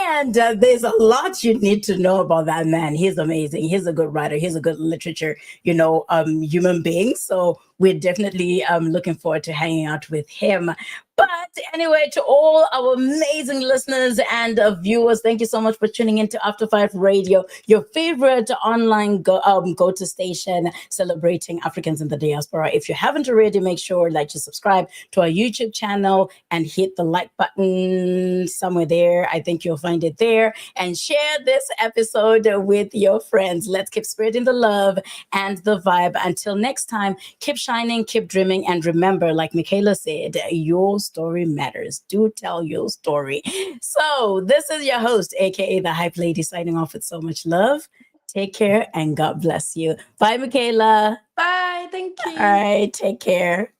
And there's a lot you need to know about that man. He's amazing. He's a good writer. He's a good literature, human being. So we're definitely looking forward to hanging out with him. But anyway, to all our amazing listeners and viewers, thank you so much for tuning into After5Radio, your favorite online go-to station celebrating Africans in the diaspora. If you haven't already, make sure that you subscribe to our YouTube channel and hit the like button somewhere there. I think you'll find it there. And share this episode with your friends. Let's keep spreading the love and the vibe. Until next time, keep shining, keep dreaming, and remember, like Mikaylah said, your story matters. Do tell your story. So this is your host, aka the Hype Lady, signing off with so much love. Take care and God bless you. Bye, Mikaylah. Bye. Thank you. All right. Take care.